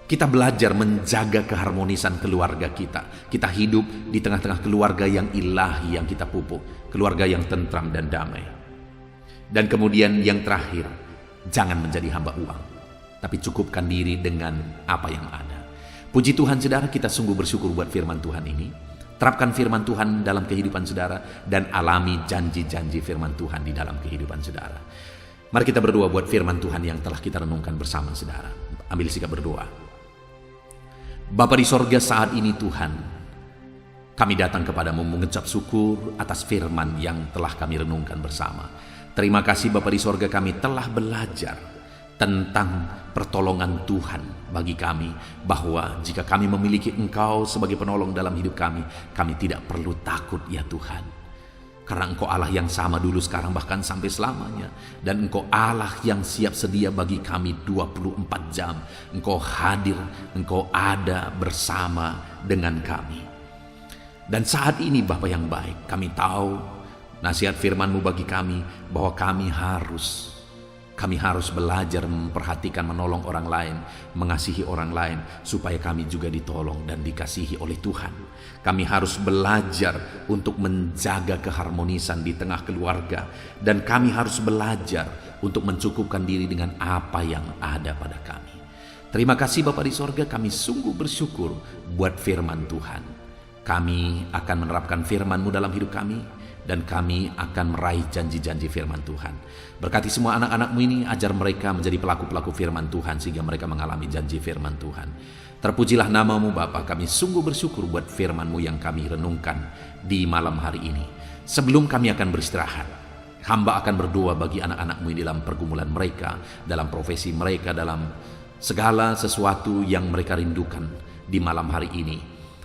kita belajar menjaga keharmonisan keluarga kita. Kita hidup di tengah-tengah keluarga yang ilahi yang kita pupuk. Keluarga yang tentram dan damai. Dan kemudian yang terakhir, jangan menjadi hamba uang. Tapi cukupkan diri dengan apa yang ada. Puji Tuhan saudara, kita sungguh bersyukur buat firman Tuhan ini. Terapkan firman Tuhan dalam kehidupan saudara. Dan alami janji-janji firman Tuhan di dalam kehidupan saudara. Mari kita berdoa buat firman Tuhan yang telah kita renungkan bersama saudara. Ambil sikap berdoa. Bapa di sorga, saat ini Tuhan, kami datang kepadamu mengucap syukur atas firman yang telah kami renungkan bersama. Terima kasih Bapa di sorga, kami telah belajar tentang pertolongan Tuhan bagi kami, bahwa jika kami memiliki Engkau sebagai penolong dalam hidup kami tidak perlu takut ya Tuhan. Karena Engkau Allah yang sama dulu, sekarang, bahkan sampai selamanya. Dan Engkau Allah yang siap sedia bagi kami 24 jam. Engkau hadir, Engkau ada bersama dengan kami. Dan saat ini Bapa yang baik, kami tahu nasihat firman-Mu bagi kami, bahwa kami harus belajar memperhatikan, menolong orang lain, mengasihi orang lain, supaya kami juga ditolong dan dikasihi oleh Tuhan. Kami harus belajar untuk menjaga keharmonisan di tengah keluarga, dan kami harus belajar untuk mencukupkan diri dengan apa yang ada pada kami. Terima kasih Bapa di sorga, kami sungguh bersyukur buat firman Tuhan. Kami akan menerapkan firman-Mu dalam hidup kami, dan kami akan meraih janji-janji firman Tuhan. Berkati semua anak-anak-Mu ini, ajar mereka menjadi pelaku-pelaku firman Tuhan, sehingga mereka mengalami janji firman Tuhan. Terpujilah nama-Mu Bapa, kami sungguh bersyukur buat firman-Mu yang kami renungkan di malam hari ini. Sebelum kami akan beristirahat, hamba akan berdoa bagi anak-anak-Mu ini dalam pergumulan mereka, dalam profesi mereka, dalam segala sesuatu yang mereka rindukan di malam hari ini.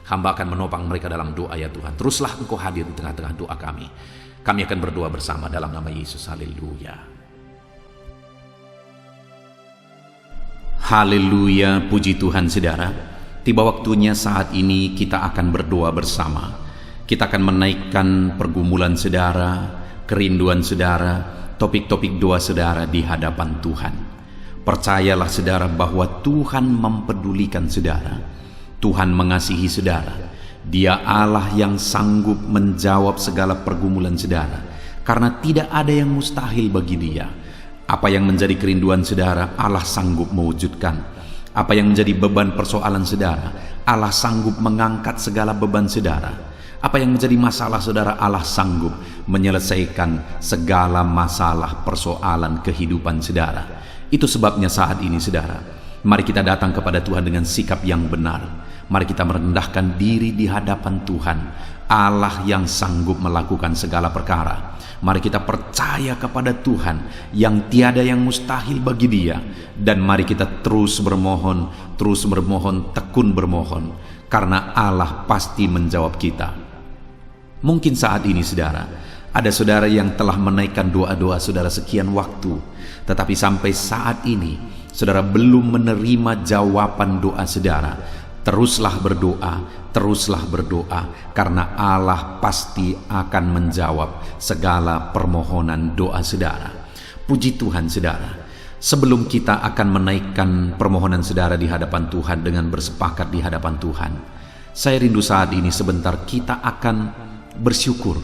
Hamba akan menopang mereka dalam doa ya Tuhan. Teruslah Engkau hadir di tengah-tengah doa kami. Kami akan berdoa bersama dalam nama Yesus. Haleluya. Haleluya, puji Tuhan saudara. Tiba waktunya saat ini kita akan berdoa bersama. Kita akan menaikkan pergumulan saudara, kerinduan saudara, topik-topik doa saudara di hadapan Tuhan. Percayalah saudara bahwa Tuhan mempedulikan saudara. Tuhan mengasihi saudara. Dia Allah yang sanggup menjawab segala pergumulan saudara, karena tidak ada yang mustahil bagi Dia. Apa yang menjadi kerinduan saudara, Allah sanggup mewujudkan. Apa yang menjadi beban persoalan saudara, Allah sanggup mengangkat segala beban saudara. Apa yang menjadi masalah saudara, Allah sanggup menyelesaikan segala masalah persoalan kehidupan saudara. Itu sebabnya saat ini saudara, mari kita datang kepada Tuhan dengan sikap yang benar. Mari kita merendahkan diri di hadapan Tuhan, Allah yang sanggup melakukan segala perkara. Mari kita percaya kepada Tuhan yang tiada yang mustahil bagi Dia. Dan mari kita terus bermohon, tekun bermohon, karena Allah pasti menjawab kita. Mungkin saat ini saudara, ada saudara yang telah menaikkan doa-doa saudara sekian waktu, tetapi sampai saat ini saudara belum menerima jawaban doa saudara. Teruslah berdoa, karena Allah pasti akan menjawab segala permohonan doa saudara. Puji Tuhan saudara. Sebelum kita akan menaikkan permohonan saudara di hadapan Tuhan dengan bersepakat di hadapan Tuhan, saya rindu saat ini sebentar kita akan bersyukur.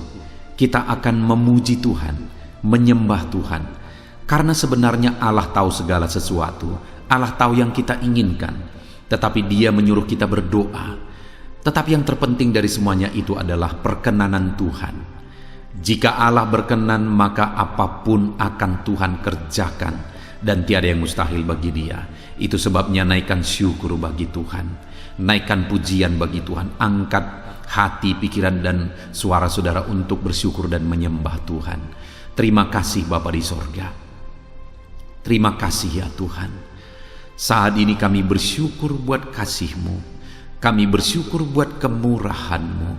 Kita akan memuji Tuhan, menyembah Tuhan. Karena sebenarnya Allah tahu segala sesuatu. Allah tahu yang kita inginkan. Tetapi Dia menyuruh kita berdoa. Tetapi yang terpenting dari semuanya itu adalah perkenanan Tuhan. Jika Allah berkenan, maka apapun akan Tuhan kerjakan, dan tiada yang mustahil bagi Dia. Itu sebabnya naikkan syukur bagi Tuhan, naikkan pujian bagi Tuhan. Angkat hati, pikiran, dan suara saudara untuk bersyukur dan menyembah Tuhan. Terima kasih Bapa di sorga. Terima kasih ya Tuhan. Saat ini kami bersyukur buat kasih-Mu. Kami bersyukur buat kemurahan-Mu.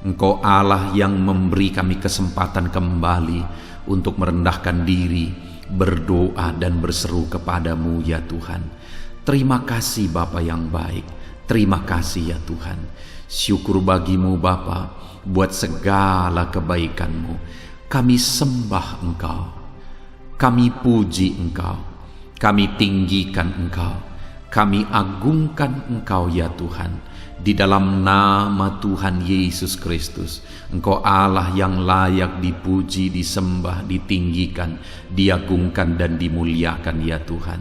Engkau Allah yang memberi kami kesempatan kembali untuk merendahkan diri, berdoa dan berseru kepadamu ya Tuhan. Terima kasih Bapa yang baik, terima kasih ya Tuhan. Syukur bagimu Bapa buat segala kebaikanmu. Kami sembah Engkau, kami puji Engkau, kami tinggikan Engkau, kami agungkan Engkau ya Tuhan. Di dalam nama Tuhan Yesus Kristus, Engkau Allah yang layak dipuji, disembah, ditinggikan, diagungkan dan dimuliakan ya Tuhan.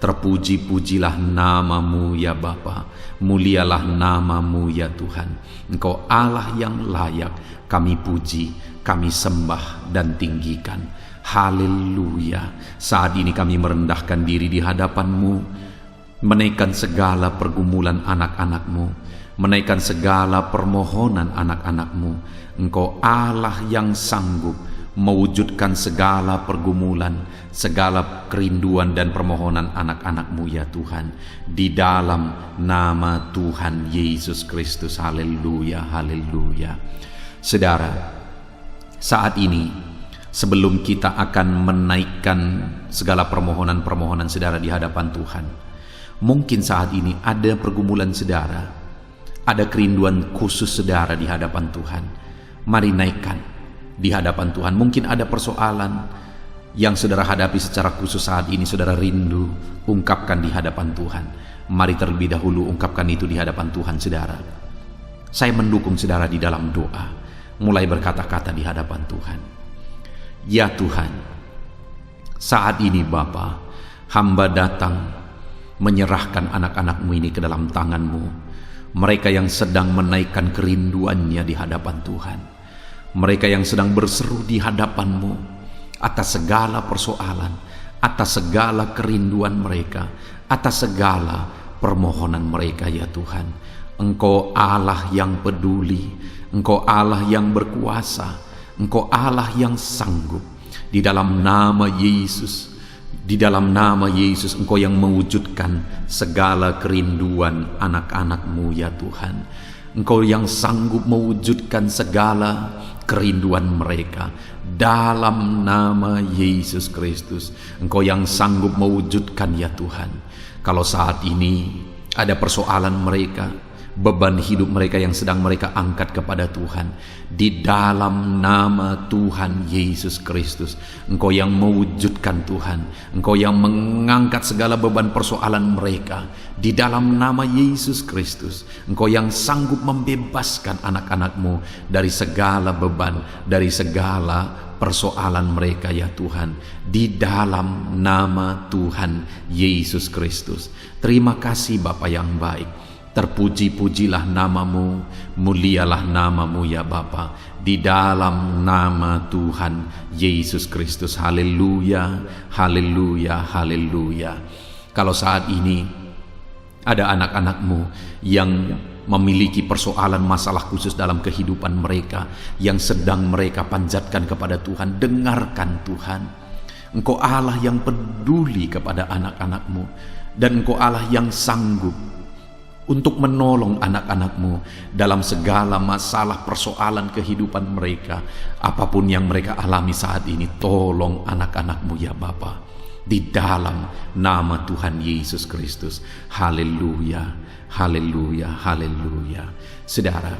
Terpuji-pujilah namamu ya Bapa, mulialah namamu ya Tuhan. Engkau Allah yang layak kami puji, kami sembah dan tinggikan. Haleluya. Saat ini kami merendahkan diri di hadapan-Mu, menaikkan segala pergumulan anak-anak-Mu, menaikkan segala permohonan anak-anak-Mu. Engkau Allah yang sanggup mewujudkan segala pergumulan, segala kerinduan dan permohonan anak-anak-Mu ya Tuhan. Di dalam nama Tuhan Yesus Kristus. Haleluya, haleluya. Saudara, saat ini sebelum kita akan menaikkan segala permohonan-permohonan saudara di hadapan Tuhan, mungkin saat ini ada pergumulan saudara, ada kerinduan khusus saudara di hadapan Tuhan. Mari naikkan di hadapan Tuhan. Mungkin ada persoalan yang saudara hadapi secara khusus saat ini, saudara rindu, ungkapkan di hadapan Tuhan. Mari terlebih dahulu ungkapkan itu di hadapan Tuhan saudara. Saya mendukung saudara di dalam doa. Mulai berkata-kata di hadapan Tuhan. Ya Tuhan, saat ini Bapa, hamba datang menyerahkan anak-anak-Mu ini ke dalam tangan-Mu. Mereka yang sedang menaikkan kerinduannya di hadapan Tuhan. Mereka yang sedang berseru di hadapan-Mu atas segala persoalan, atas segala kerinduan mereka, atas segala permohonan mereka ya Tuhan. Engkau Allah yang peduli, Engkau Allah yang berkuasa, Engkau Allah yang sanggup. Di dalam nama Yesus, di dalam nama Yesus, Engkau yang mewujudkan segala kerinduan anak-anak-Mu ya Tuhan. Engkau yang sanggup mewujudkan segala kerinduan mereka. Dalam nama Yesus Kristus, Engkau yang sanggup mewujudkan ya Tuhan. Kalau saat ini ada persoalan mereka, beban hidup mereka yang sedang mereka angkat kepada Tuhan, di dalam nama Tuhan Yesus Kristus, Engkau yang mewujudkan Tuhan, Engkau yang mengangkat segala beban persoalan mereka, di dalam nama Yesus Kristus, Engkau yang sanggup membebaskan anak-anak-Mu dari segala beban, dari segala persoalan mereka ya Tuhan, di dalam nama Tuhan Yesus Kristus. Terima kasih Bapa yang baik. Terpuji-pujilah namamu, mulialah namamu ya Bapa, di dalam nama Tuhan Yesus Kristus. Haleluya, haleluya, haleluya. Kalau saat ini ada anak-anak-Mu yang memiliki persoalan masalah khusus dalam kehidupan mereka, yang sedang mereka panjatkan kepada Tuhan, dengarkan Tuhan. Engkau Allah yang peduli kepada anak-anak-Mu, dan Engkau Allah yang sanggup untuk menolong anak-anak-Mu dalam segala masalah persoalan kehidupan mereka. Apapun yang mereka alami saat ini, tolong anak-anak-Mu ya Bapa, di dalam nama Tuhan Yesus Kristus. Haleluya, haleluya, haleluya. Saudara,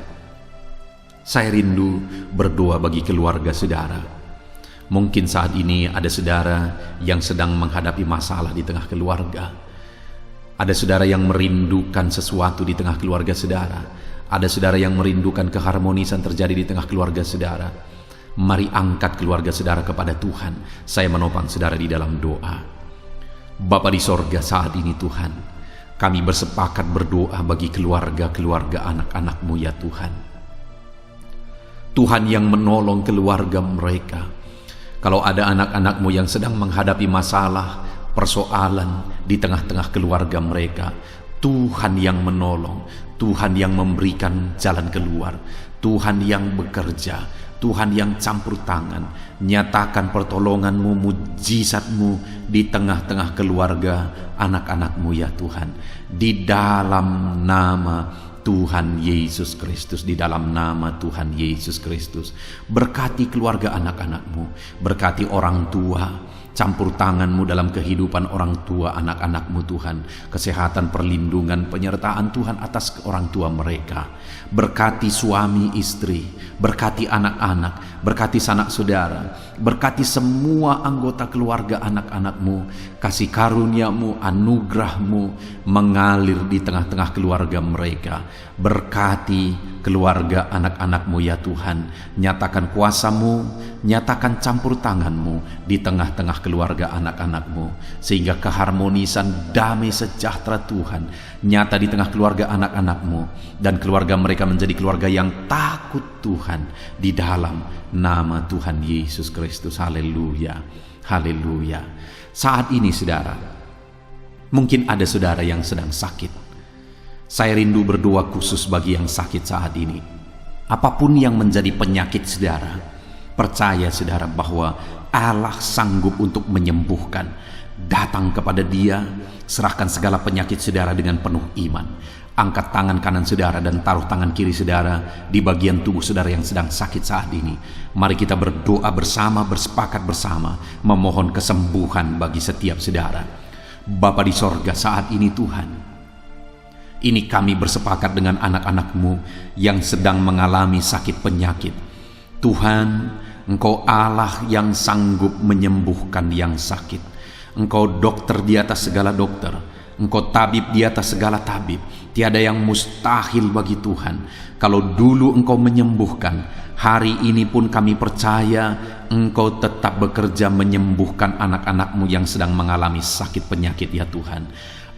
saya rindu berdoa bagi keluarga saudara. Mungkin saat ini ada saudara yang sedang menghadapi masalah di tengah keluarga. Ada saudara yang merindukan sesuatu di tengah keluarga saudara. Ada saudara yang merindukan keharmonisan terjadi di tengah keluarga saudara. Mari angkat keluarga saudara kepada Tuhan. Saya menopang saudara di dalam doa. Bapa di sorga, saat ini Tuhan, kami bersepakat berdoa bagi keluarga-keluarga anak-anak-Mu ya Tuhan. Tuhan yang menolong keluarga mereka. Kalau ada anak-anak-Mu yang sedang menghadapi masalah, persoalan di tengah-tengah keluarga mereka, Tuhan yang menolong, Tuhan yang memberikan jalan keluar, Tuhan yang bekerja, Tuhan yang campur tangan. Nyatakan pertolongan-Mu, mujizat-Mu di tengah-tengah keluarga anak-anak-Mu ya Tuhan, di dalam nama Tuhan Yesus Kristus, di dalam nama Tuhan Yesus Kristus. Berkati keluarga anak-anakmu, berkati orang tua, campur tangan-Mu dalam kehidupan orang tua anak-anak-Mu Tuhan. Kesehatan, perlindungan, penyertaan Tuhan atas orang tua mereka. Berkati suami istri, berkati anak-anak, berkati sanak saudara, berkati semua anggota keluarga anak-anak-Mu. Kasih karunia-Mu, anugerah-Mu mengalir di tengah-tengah keluarga mereka. Berkati keluarga anak-anak-Mu ya Tuhan. Nyatakan kuasa-Mu, nyatakan campur tangan-Mu di tengah-tengah keluarga anak-anak-Mu, sehingga keharmonisan, damai sejahtera Tuhan nyata di tengah keluarga anak-anak-Mu, dan keluarga mereka menjadi keluarga yang takut Tuhan di dalam nama Tuhan Yesus Kristus. Haleluya, haleluya. Saat ini saudara, mungkin ada saudara yang sedang sakit. Saya rindu berdoa khusus bagi yang sakit saat ini. Apapun yang menjadi penyakit saudara, percaya saudara bahwa Allah sanggup untuk menyembuhkan. Datang kepada Dia, serahkan segala penyakit saudara dengan penuh iman. Angkat tangan kanan saudara dan taruh tangan kiri saudara di bagian tubuh saudara yang sedang sakit saat ini. Mari kita berdoa bersama, bersepakat bersama, memohon kesembuhan bagi setiap saudara. Bapa di sorga, saat ini Tuhan, ini kami bersepakat dengan anak-anak-Mu yang sedang mengalami sakit penyakit. Tuhan, Engkau Allah yang sanggup menyembuhkan yang sakit. Engkau dokter di atas segala dokter, Engkau tabib di atas segala tabib. Tiada yang mustahil bagi Tuhan. Kalau dulu Engkau menyembuhkan, hari ini pun kami percaya Engkau tetap bekerja menyembuhkan anak-anak-Mu yang sedang mengalami sakit penyakit ya Tuhan.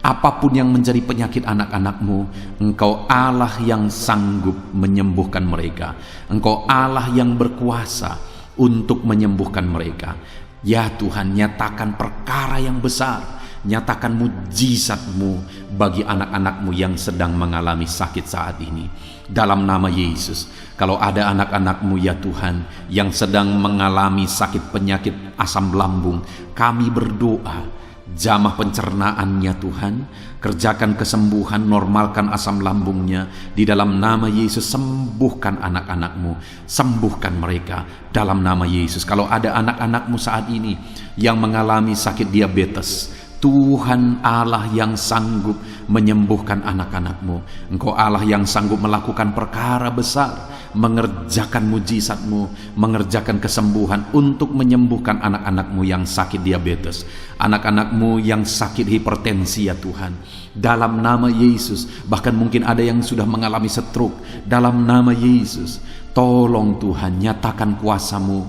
Apapun yang menjadi penyakit anak-anak-Mu, Engkau Allah yang sanggup menyembuhkan mereka. Engkau Allah yang berkuasa untuk menyembuhkan mereka. Ya Tuhan, nyatakan perkara yang besar, nyatakan mujizat-Mu bagi anak-anak-Mu yang sedang mengalami sakit saat ini. Dalam nama Yesus, kalau ada anak-anak-Mu ya Tuhan yang sedang mengalami sakit penyakit asam lambung, kami berdoa, jamah pencernaannya Tuhan, kerjakan kesembuhan, normalkan asam lambungnya. Di dalam nama Yesus, sembuhkan anak-anak-Mu, sembuhkan mereka dalam nama Yesus. Kalau ada anak-anak-Mu saat ini yang mengalami sakit diabetes, Tuhan Allah yang sanggup menyembuhkan anak-anak-Mu. Engkau Allah yang sanggup melakukan perkara besar, mengerjakan mujizat-Mu, mengerjakan kesembuhan untuk menyembuhkan anak-anak-Mu yang sakit diabetes, anak-anak-Mu yang sakit hipertensi ya Tuhan. Dalam nama Yesus, bahkan mungkin ada yang sudah mengalami stroke. Dalam nama Yesus, tolong Tuhan, nyatakan kuasa-Mu,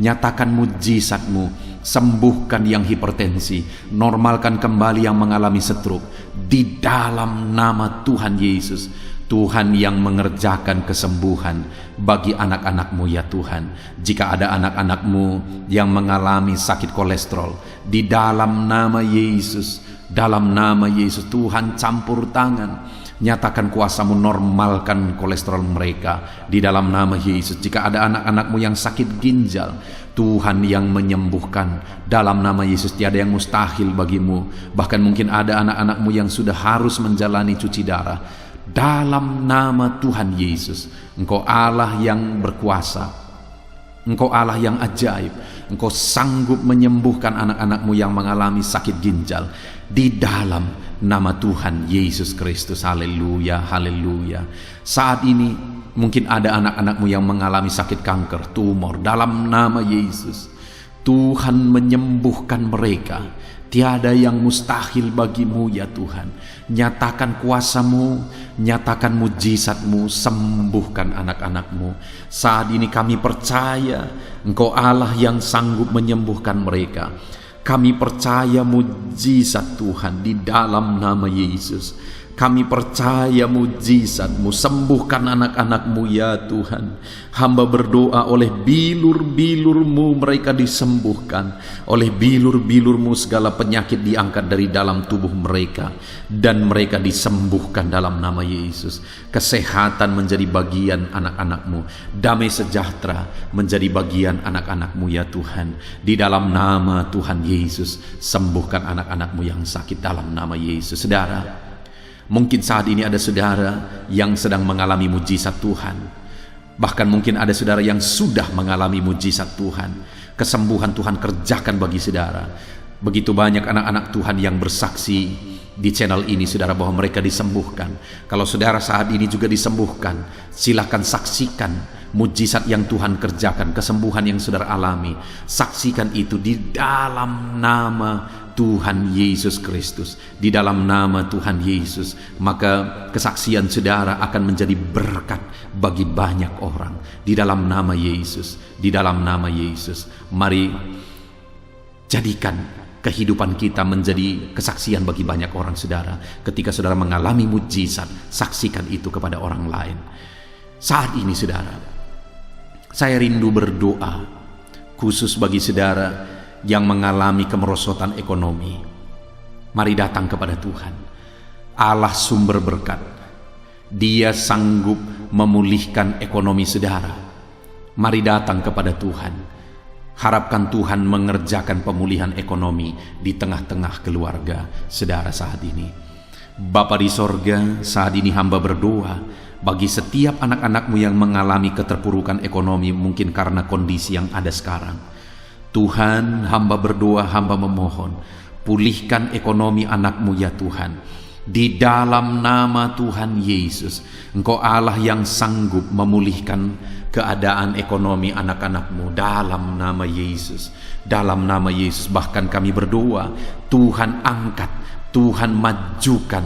nyatakan mujizat-Mu, sembuhkan yang hipertensi, normalkan kembali yang mengalami stroke. Di dalam nama Tuhan Yesus, Tuhan yang mengerjakan kesembuhan bagi anak-anak-Mu ya Tuhan. Jika ada anak-anak-Mu yang mengalami sakit kolesterol, di dalam nama Yesus, dalam nama Yesus, Tuhan campur tangan, nyatakan kuasa-Mu, normalkan kolesterol mereka di dalam nama Yesus. Jika ada anak-anak-Mu yang sakit ginjal, Tuhan yang menyembuhkan dalam nama Yesus. Tiada yang mustahil bagi-Mu. Bahkan mungkin ada anak-anak-Mu yang sudah harus menjalani cuci darah. Dalam nama Tuhan Yesus, Engkau Allah yang berkuasa, Engkau Allah yang ajaib. Engkau sanggup menyembuhkan anak-anak-Mu yang mengalami sakit ginjal di dalam nama Tuhan Yesus Kristus. Haleluya, haleluya. Saat ini mungkin ada anak-anak-Mu yang mengalami sakit kanker, tumor. Dalam nama Yesus, Tuhan menyembuhkan mereka. Tiada yang mustahil bagi-Mu ya Tuhan. Nyatakan kuasa-Mu, nyatakan mujizat-Mu, sembuhkan anak-anak-Mu. Saat ini kami percaya Engkau Allah yang sanggup menyembuhkan mereka. Kami percaya mujizat Tuhan di dalam nama Yesus. Kami percaya mujizat-Mu, sembuhkan anak-anak-Mu ya Tuhan. Hamba berdoa oleh bilur-bilur-Mu mereka disembuhkan. Oleh bilur-bilur-Mu segala penyakit diangkat dari dalam tubuh mereka, dan mereka disembuhkan dalam nama Yesus. Kesehatan menjadi bagian anak-anak-Mu, damai sejahtera menjadi bagian anak-anak-Mu ya Tuhan. Di dalam nama Tuhan Yesus, sembuhkan anak-anak-Mu yang sakit dalam nama Yesus. Saudara, Mungkin saat ini ada saudara yang sedang mengalami mujizat Tuhan. Bahkan mungkin ada saudara yang sudah mengalami mujizat Tuhan. Kesembuhan Tuhan kerjakan bagi saudara. Begitu banyak anak-anak Tuhan yang bersaksi di channel ini, saudara, bahwa mereka disembuhkan. Kalau saudara saat ini juga disembuhkan, silakan saksikan mujizat yang Tuhan kerjakan, kesembuhan yang saudara alami. Saksikan itu di dalam nama Tuhan Yesus Kristus, di dalam nama Tuhan Yesus. Maka kesaksian saudara akan menjadi berkat bagi banyak orang di dalam nama Yesus, di dalam nama Yesus. Mari jadikan kehidupan kita menjadi kesaksian bagi banyak orang, saudara. Ketika saudara mengalami mujizat, saksikan itu kepada orang lain. Saat ini, saudara, saya rindu berdoa khusus bagi saudara yang mengalami kemerosotan ekonomi. Mari datang kepada Tuhan, Allah sumber berkat. Dia sanggup memulihkan ekonomi saudara. Mari datang kepada Tuhan. Harapkan Tuhan mengerjakan pemulihan ekonomi di tengah-tengah keluarga saudara saat ini. Bapa di sorga, saat ini hamba berdoa bagi setiap anak-anakmu yang mengalami keterpurukan ekonomi, mungkin karena kondisi yang ada sekarang. Tuhan, hamba berdoa, hamba memohon, pulihkan ekonomi anakmu ya Tuhan. Di dalam nama Tuhan Yesus, Engkau Allah yang sanggup memulihkan keadaan ekonomi anak-anakmu dalam nama Yesus. Dalam nama Yesus, bahkan kami berdoa, Tuhan angkat, Tuhan majukan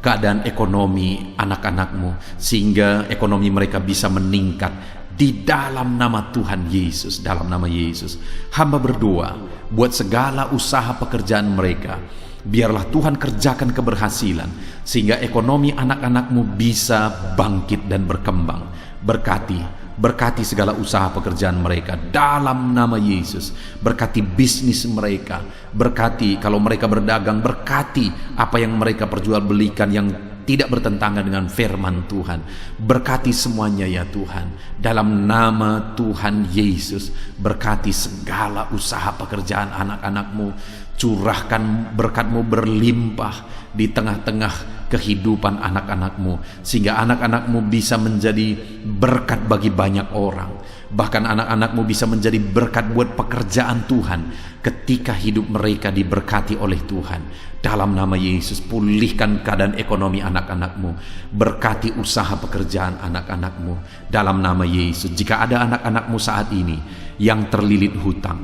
keadaan ekonomi anak-anakmu, sehingga ekonomi mereka bisa meningkat. Di dalam nama Tuhan Yesus, dalam nama Yesus, hamba berdoa buat segala usaha pekerjaan mereka. Biarlah Tuhan kerjakan keberhasilan, sehingga ekonomi anak-anakmu bisa bangkit dan berkembang. Berkati segala usaha pekerjaan mereka dalam nama Yesus. Berkati bisnis mereka, berkati kalau mereka berdagang, berkati apa yang mereka perjualbelikan yang tidak bertentangan dengan firman Tuhan. Berkati semuanya ya Tuhan, dalam nama Tuhan Yesus. Berkati segala usaha pekerjaan anak-anakmu. Curahkan berkat-Mu berlimpah di tengah-tengah kehidupan anak-anakmu, sehingga anak-anakmu bisa menjadi berkat bagi banyak orang. Bahkan anak-anakmu bisa menjadi berkat buat pekerjaan Tuhan ketika hidup mereka diberkati oleh Tuhan. Dalam nama Yesus, pulihkan keadaan ekonomi anak-anakmu. Berkati usaha pekerjaan anak-anakmu dalam nama Yesus. Jika ada anak-anakmu saat ini yang terlilit hutang,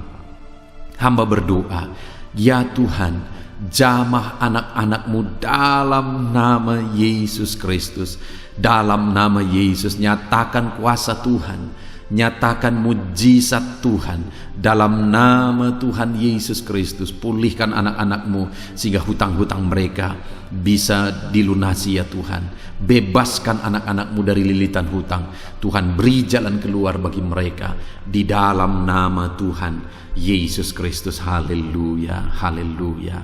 hamba berdoa, ya Tuhan, jamah anak-anakmu dalam nama Yesus Kristus. Dalam nama Yesus, nyatakan kuasa Tuhan, nyatakan mujizat Tuhan. Dalam nama Tuhan Yesus Kristus, pulihkan anak-anakmu sehingga hutang-hutang mereka bisa dilunasi ya Tuhan. Bebaskan anak-anakmu dari lilitan hutang. Tuhan, beri jalan keluar bagi mereka di dalam nama Tuhan Yesus Kristus. Haleluya, haleluya,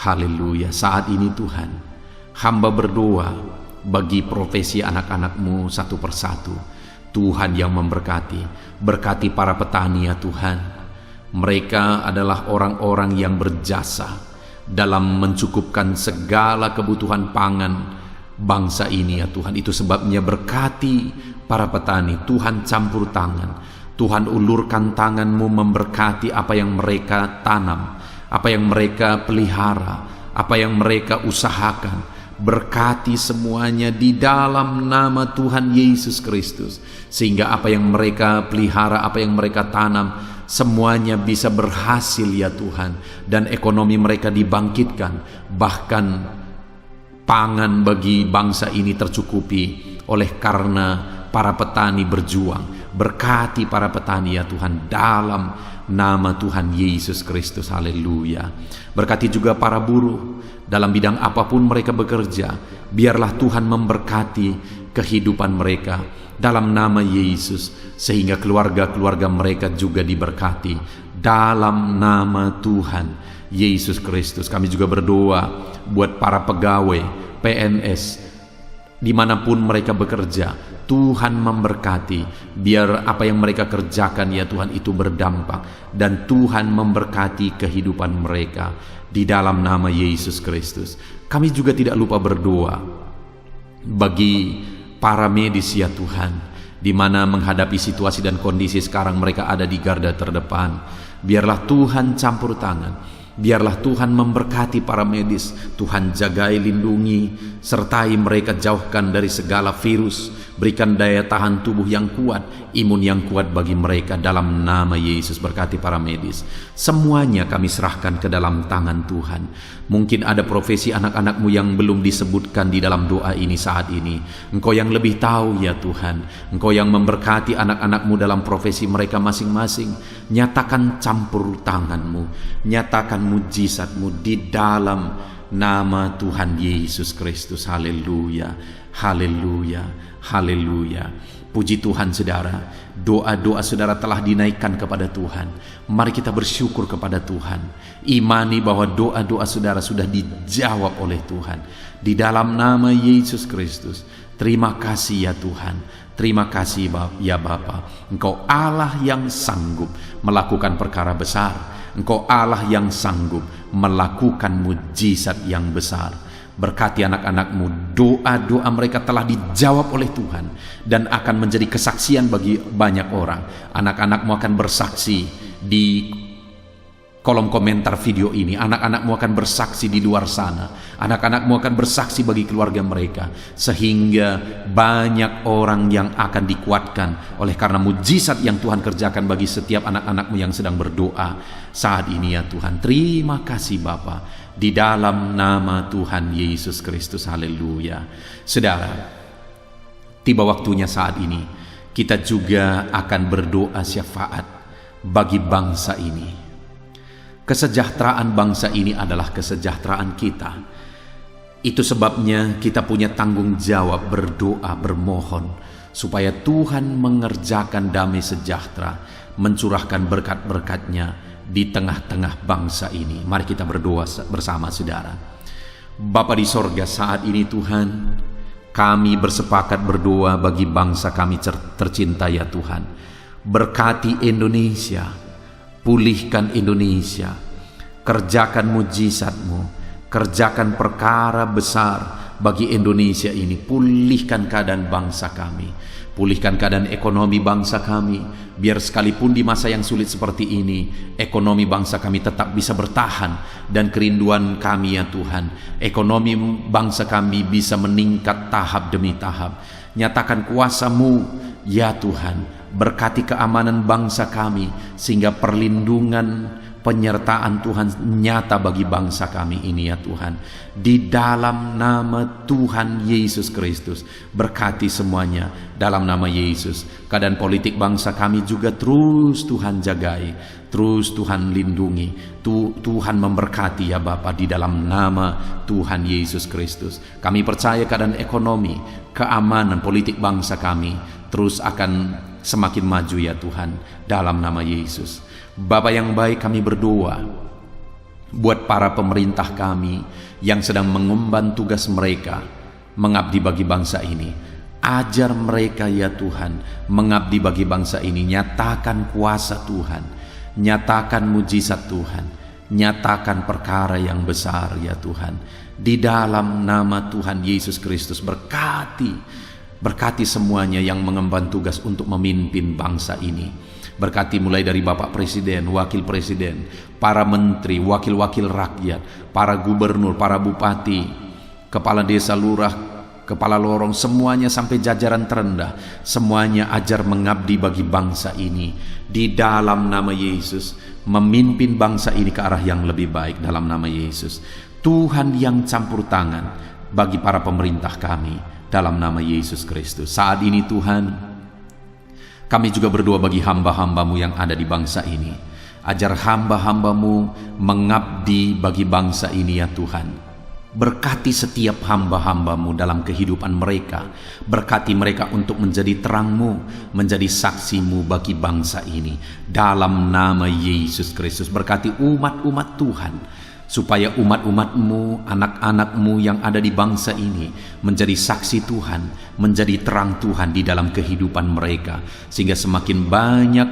haleluya. Saat ini Tuhan, hamba berdoa bagi profesi anak-anakmu satu persatu. Tuhan yang memberkati, berkati para petani ya Tuhan. Mereka adalah orang-orang yang berjasa dalam mencukupkan segala kebutuhan pangan bangsa ini ya Tuhan. Itu sebabnya berkati para petani. Tuhan campur tangan, Tuhan ulurkan tangan-Mu memberkati apa yang mereka tanam, apa yang mereka pelihara, apa yang mereka usahakan. Berkati semuanya di dalam nama Tuhan Yesus Kristus, sehingga apa yang mereka pelihara, apa yang mereka tanam, semuanya bisa berhasil ya Tuhan, dan ekonomi mereka dibangkitkan. Bahkan pangan bagi bangsa ini tercukupi oleh karena para petani berjuang. Berkati para petani ya Tuhan dalam nama Tuhan Yesus Kristus. Haleluya. Berkati juga para buruh dalam bidang apapun mereka bekerja. Biarlah Tuhan memberkati kehidupan mereka dalam nama Yesus, sehingga keluarga-keluarga mereka juga diberkati dalam nama Tuhan Yesus Kristus. Kami juga berdoa buat para pegawai PNS dimanapun mereka bekerja. Tuhan memberkati, biar apa yang mereka kerjakan ya Tuhan itu berdampak, dan Tuhan memberkati kehidupan mereka di dalam nama Yesus Kristus. Kami juga tidak lupa berdoa bagi para medis ya Tuhan, di mana menghadapi situasi dan kondisi sekarang mereka ada di garda terdepan. Biarlah Tuhan campur tangan, biarlah Tuhan memberkati para medis. Tuhan jagai, lindungi, sertai mereka, jauhkan dari segala virus. Berikan daya tahan tubuh yang kuat, imun yang kuat bagi mereka dalam nama Yesus. Berkati para medis. Semuanya kami serahkan ke dalam tangan Tuhan. Mungkin ada profesi anak-anakmu yang belum disebutkan di dalam doa ini saat ini. Engkau yang lebih tahu ya Tuhan. Engkau yang memberkati anak-anakmu dalam profesi mereka masing-masing. Nyatakan campur tanganmu, nyatakan mujizatmu di dalam nama Tuhan Yesus Kristus. Haleluya, haleluya, haleluya. Puji Tuhan saudara, doa-doa saudara telah dinaikkan kepada Tuhan. Mari kita bersyukur kepada Tuhan. Imani bahwa doa-doa saudara sudah dijawab oleh Tuhan. Di dalam nama Yesus Kristus. Terima kasih ya Tuhan. Terima kasih ya Bapa. Engkau Allah yang sanggup melakukan perkara besar. Engkau Allah yang sanggup melakukan mujizat yang besar. Berkati anak-anakmu, doa-doa mereka telah dijawab oleh Tuhan dan akan menjadi kesaksian bagi banyak orang. Anak-anakmu akan bersaksi di kolom komentar video ini. Anak-anakmu akan bersaksi di luar sana. Anak-anakmu akan bersaksi bagi keluarga mereka, sehingga banyak orang yang akan dikuatkan oleh karena mujizat yang Tuhan kerjakan bagi setiap anak-anakmu yang sedang berdoa saat ini ya Tuhan. Terima kasih Bapa, di dalam nama Tuhan Yesus Kristus. Haleluya. Saudara, tiba waktunya saat ini kita juga akan berdoa syafaat bagi bangsa ini. Kesejahteraan bangsa ini adalah kesejahteraan kita. Itu sebabnya kita punya tanggung jawab berdoa, bermohon supaya Tuhan mengerjakan damai sejahtera, mencurahkan berkat-berkat-Nya di tengah-tengah bangsa ini. Mari kita berdoa bersama saudara. Bapa di sorga, saat ini Tuhan, kami bersepakat berdoa bagi bangsa kami tercinta ya Tuhan. Berkati Indonesia, pulihkan Indonesia, kerjakan mujizat-Mu, kerjakan perkara besar bagi Indonesia ini. Pulihkan keadaan bangsa kami, pulihkan keadaan ekonomi bangsa kami, biar sekalipun di masa yang sulit seperti ini, ekonomi bangsa kami tetap bisa bertahan. Dan kerinduan kami ya Tuhan, ekonomi bangsa kami bisa meningkat tahap demi tahap. Nyatakan kuasa-Mu ya Tuhan. Berkati keamanan bangsa kami, sehingga perlindungan, penyertaan Tuhan nyata bagi bangsa kami ini ya Tuhan. Di dalam nama Tuhan Yesus Kristus, berkati semuanya dalam nama Yesus. Keadaan politik bangsa kami juga terus Tuhan jagai, terus Tuhan lindungi, Tuhan memberkati ya Bapa, di dalam nama Tuhan Yesus Kristus. Kami percaya keadaan ekonomi, keamanan politik bangsa kami terus akan semakin maju ya Tuhan, dalam nama Yesus. Bapa yang baik, kami berdoa buat para pemerintah kami yang sedang mengemban tugas mereka mengabdi bagi bangsa ini. Ajar mereka ya Tuhan mengabdi bagi bangsa ini. Nyatakan kuasa Tuhan, nyatakan mujizat Tuhan, nyatakan perkara yang besar ya Tuhan. Di dalam nama Tuhan Yesus Kristus, berkati semuanya yang mengemban tugas untuk memimpin bangsa ini. Berkati mulai dari Bapak Presiden, Wakil Presiden, para menteri, wakil-wakil rakyat, para gubernur, para bupati, kepala desa, lurah, kepala lorong, semuanya sampai jajaran terendah. Semuanya ajar mengabdi bagi bangsa ini. Di dalam nama Yesus, memimpin bangsa ini ke arah yang lebih baik dalam nama Yesus. Tuhan yang campur tangan bagi para pemerintah kami, dalam nama Yesus Kristus. Saat ini Tuhan, kami juga berdoa bagi hamba-hamba-Mu yang ada di bangsa ini. Ajar hamba-hamba-Mu mengabdi bagi bangsa ini ya Tuhan. Berkati setiap hamba-hamba-Mu dalam kehidupan mereka. Berkati mereka untuk menjadi terang-Mu, menjadi saksi-Mu bagi bangsa ini. Dalam nama Yesus Kristus, berkati umat-umat Tuhan supaya umat-umat-Mu, anak-anak-Mu yang ada di bangsa ini menjadi saksi Tuhan, menjadi terang Tuhan di dalam kehidupan mereka, sehingga semakin banyak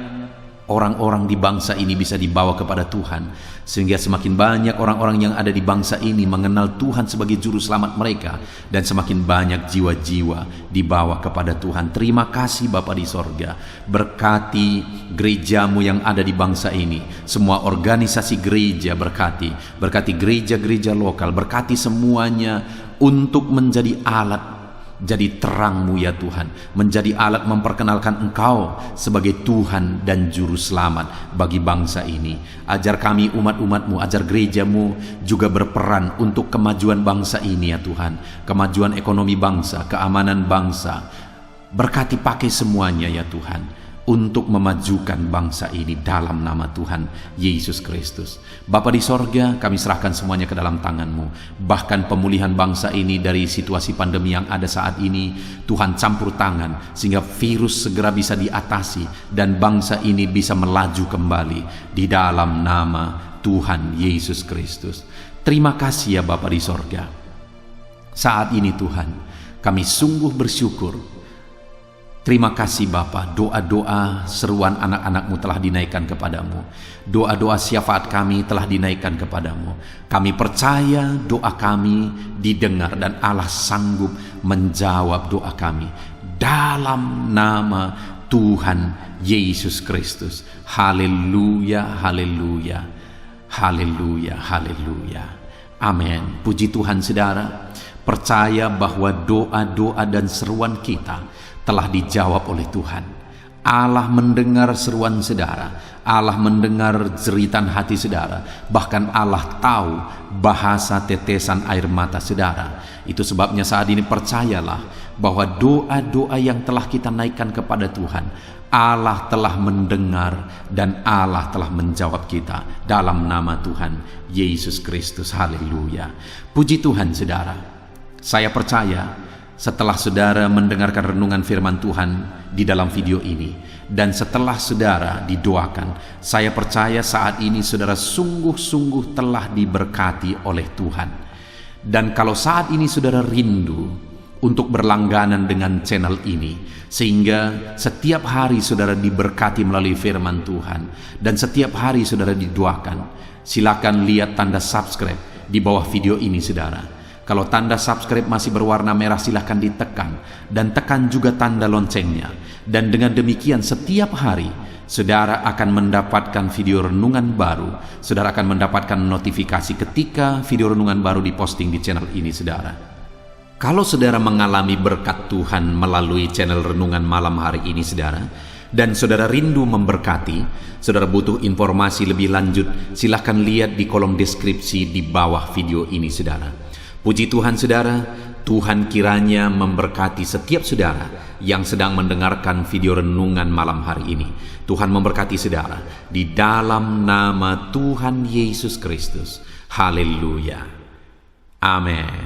orang-orang di bangsa ini bisa dibawa kepada Tuhan, sehingga semakin banyak orang-orang yang ada di bangsa ini mengenal Tuhan sebagai juru selamat mereka, dan semakin banyak jiwa-jiwa dibawa kepada Tuhan. Terima kasih Bapa di sorga. Berkati gereja-Mu yang ada di bangsa ini, semua organisasi gereja berkati gereja-gereja lokal, berkati semuanya untuk menjadi alat, jadi terang-Mu ya Tuhan, menjadi alat memperkenalkan Engkau sebagai Tuhan dan Juru Selamat bagi bangsa ini. Ajar kami umat-umat-Mu, ajar gereja-Mu juga berperan untuk kemajuan bangsa ini ya Tuhan, kemajuan ekonomi bangsa, keamanan bangsa. Berkati pakai semuanya ya Tuhan, untuk memajukan bangsa ini dalam nama Tuhan Yesus Kristus. Bapa di sorga, kami serahkan semuanya ke dalam tangan-Mu. Bahkan pemulihan bangsa ini dari situasi pandemi yang ada saat ini, Tuhan campur tangan sehingga virus segera bisa diatasi dan bangsa ini bisa melaju kembali di dalam nama Tuhan Yesus Kristus. Terima kasih ya Bapa di sorga. Saat ini Tuhan, kami sungguh bersyukur. Terima kasih Bapa, doa-doa seruan anak-anak-Mu telah dinaikkan kepadamu. Doa-doa syafaat kami telah dinaikkan kepadamu. Kami percaya doa kami didengar dan Allah sanggup menjawab doa kami. Dalam nama Tuhan Yesus Kristus. Haleluya, haleluya, haleluya, haleluya. Amin. Puji Tuhan saudara. Percaya bahwa doa-doa dan seruan kita telah dijawab oleh Tuhan. Allah mendengar seruan saudara, Allah mendengar jeritan hati saudara, bahkan Allah tahu bahasa tetesan air mata saudara. Itu sebabnya saat ini percayalah bahwa doa-doa yang telah kita naikkan kepada Tuhan, Allah telah mendengar dan Allah telah menjawab kita dalam nama Tuhan Yesus Kristus. Haleluya. Puji Tuhan saudara. Saya percaya setelah saudara mendengarkan renungan firman Tuhan di dalam video ini, dan setelah saudara didoakan, saya percaya saat ini saudara sungguh-sungguh telah diberkati oleh Tuhan. Dan kalau saat ini saudara rindu untuk berlangganan dengan channel ini, sehingga setiap hari saudara diberkati melalui firman Tuhan, dan setiap hari saudara didoakan, silakan lihat tanda subscribe di bawah video ini saudara. Kalau tanda subscribe masih berwarna merah, silahkan ditekan, dan tekan juga tanda loncengnya. Dan dengan demikian setiap hari saudara akan mendapatkan video renungan baru. Saudara akan mendapatkan notifikasi ketika video renungan baru diposting di channel ini saudara. Kalau saudara mengalami berkat Tuhan melalui channel renungan malam hari ini saudara, dan saudara rindu memberkati, saudara butuh informasi lebih lanjut, silahkan lihat di kolom deskripsi di bawah video ini saudara. Puji Tuhan saudara, Tuhan kiranya memberkati setiap saudara yang sedang mendengarkan video renungan malam hari ini. Tuhan memberkati saudara di dalam nama Tuhan Yesus Kristus. Haleluya. Amin.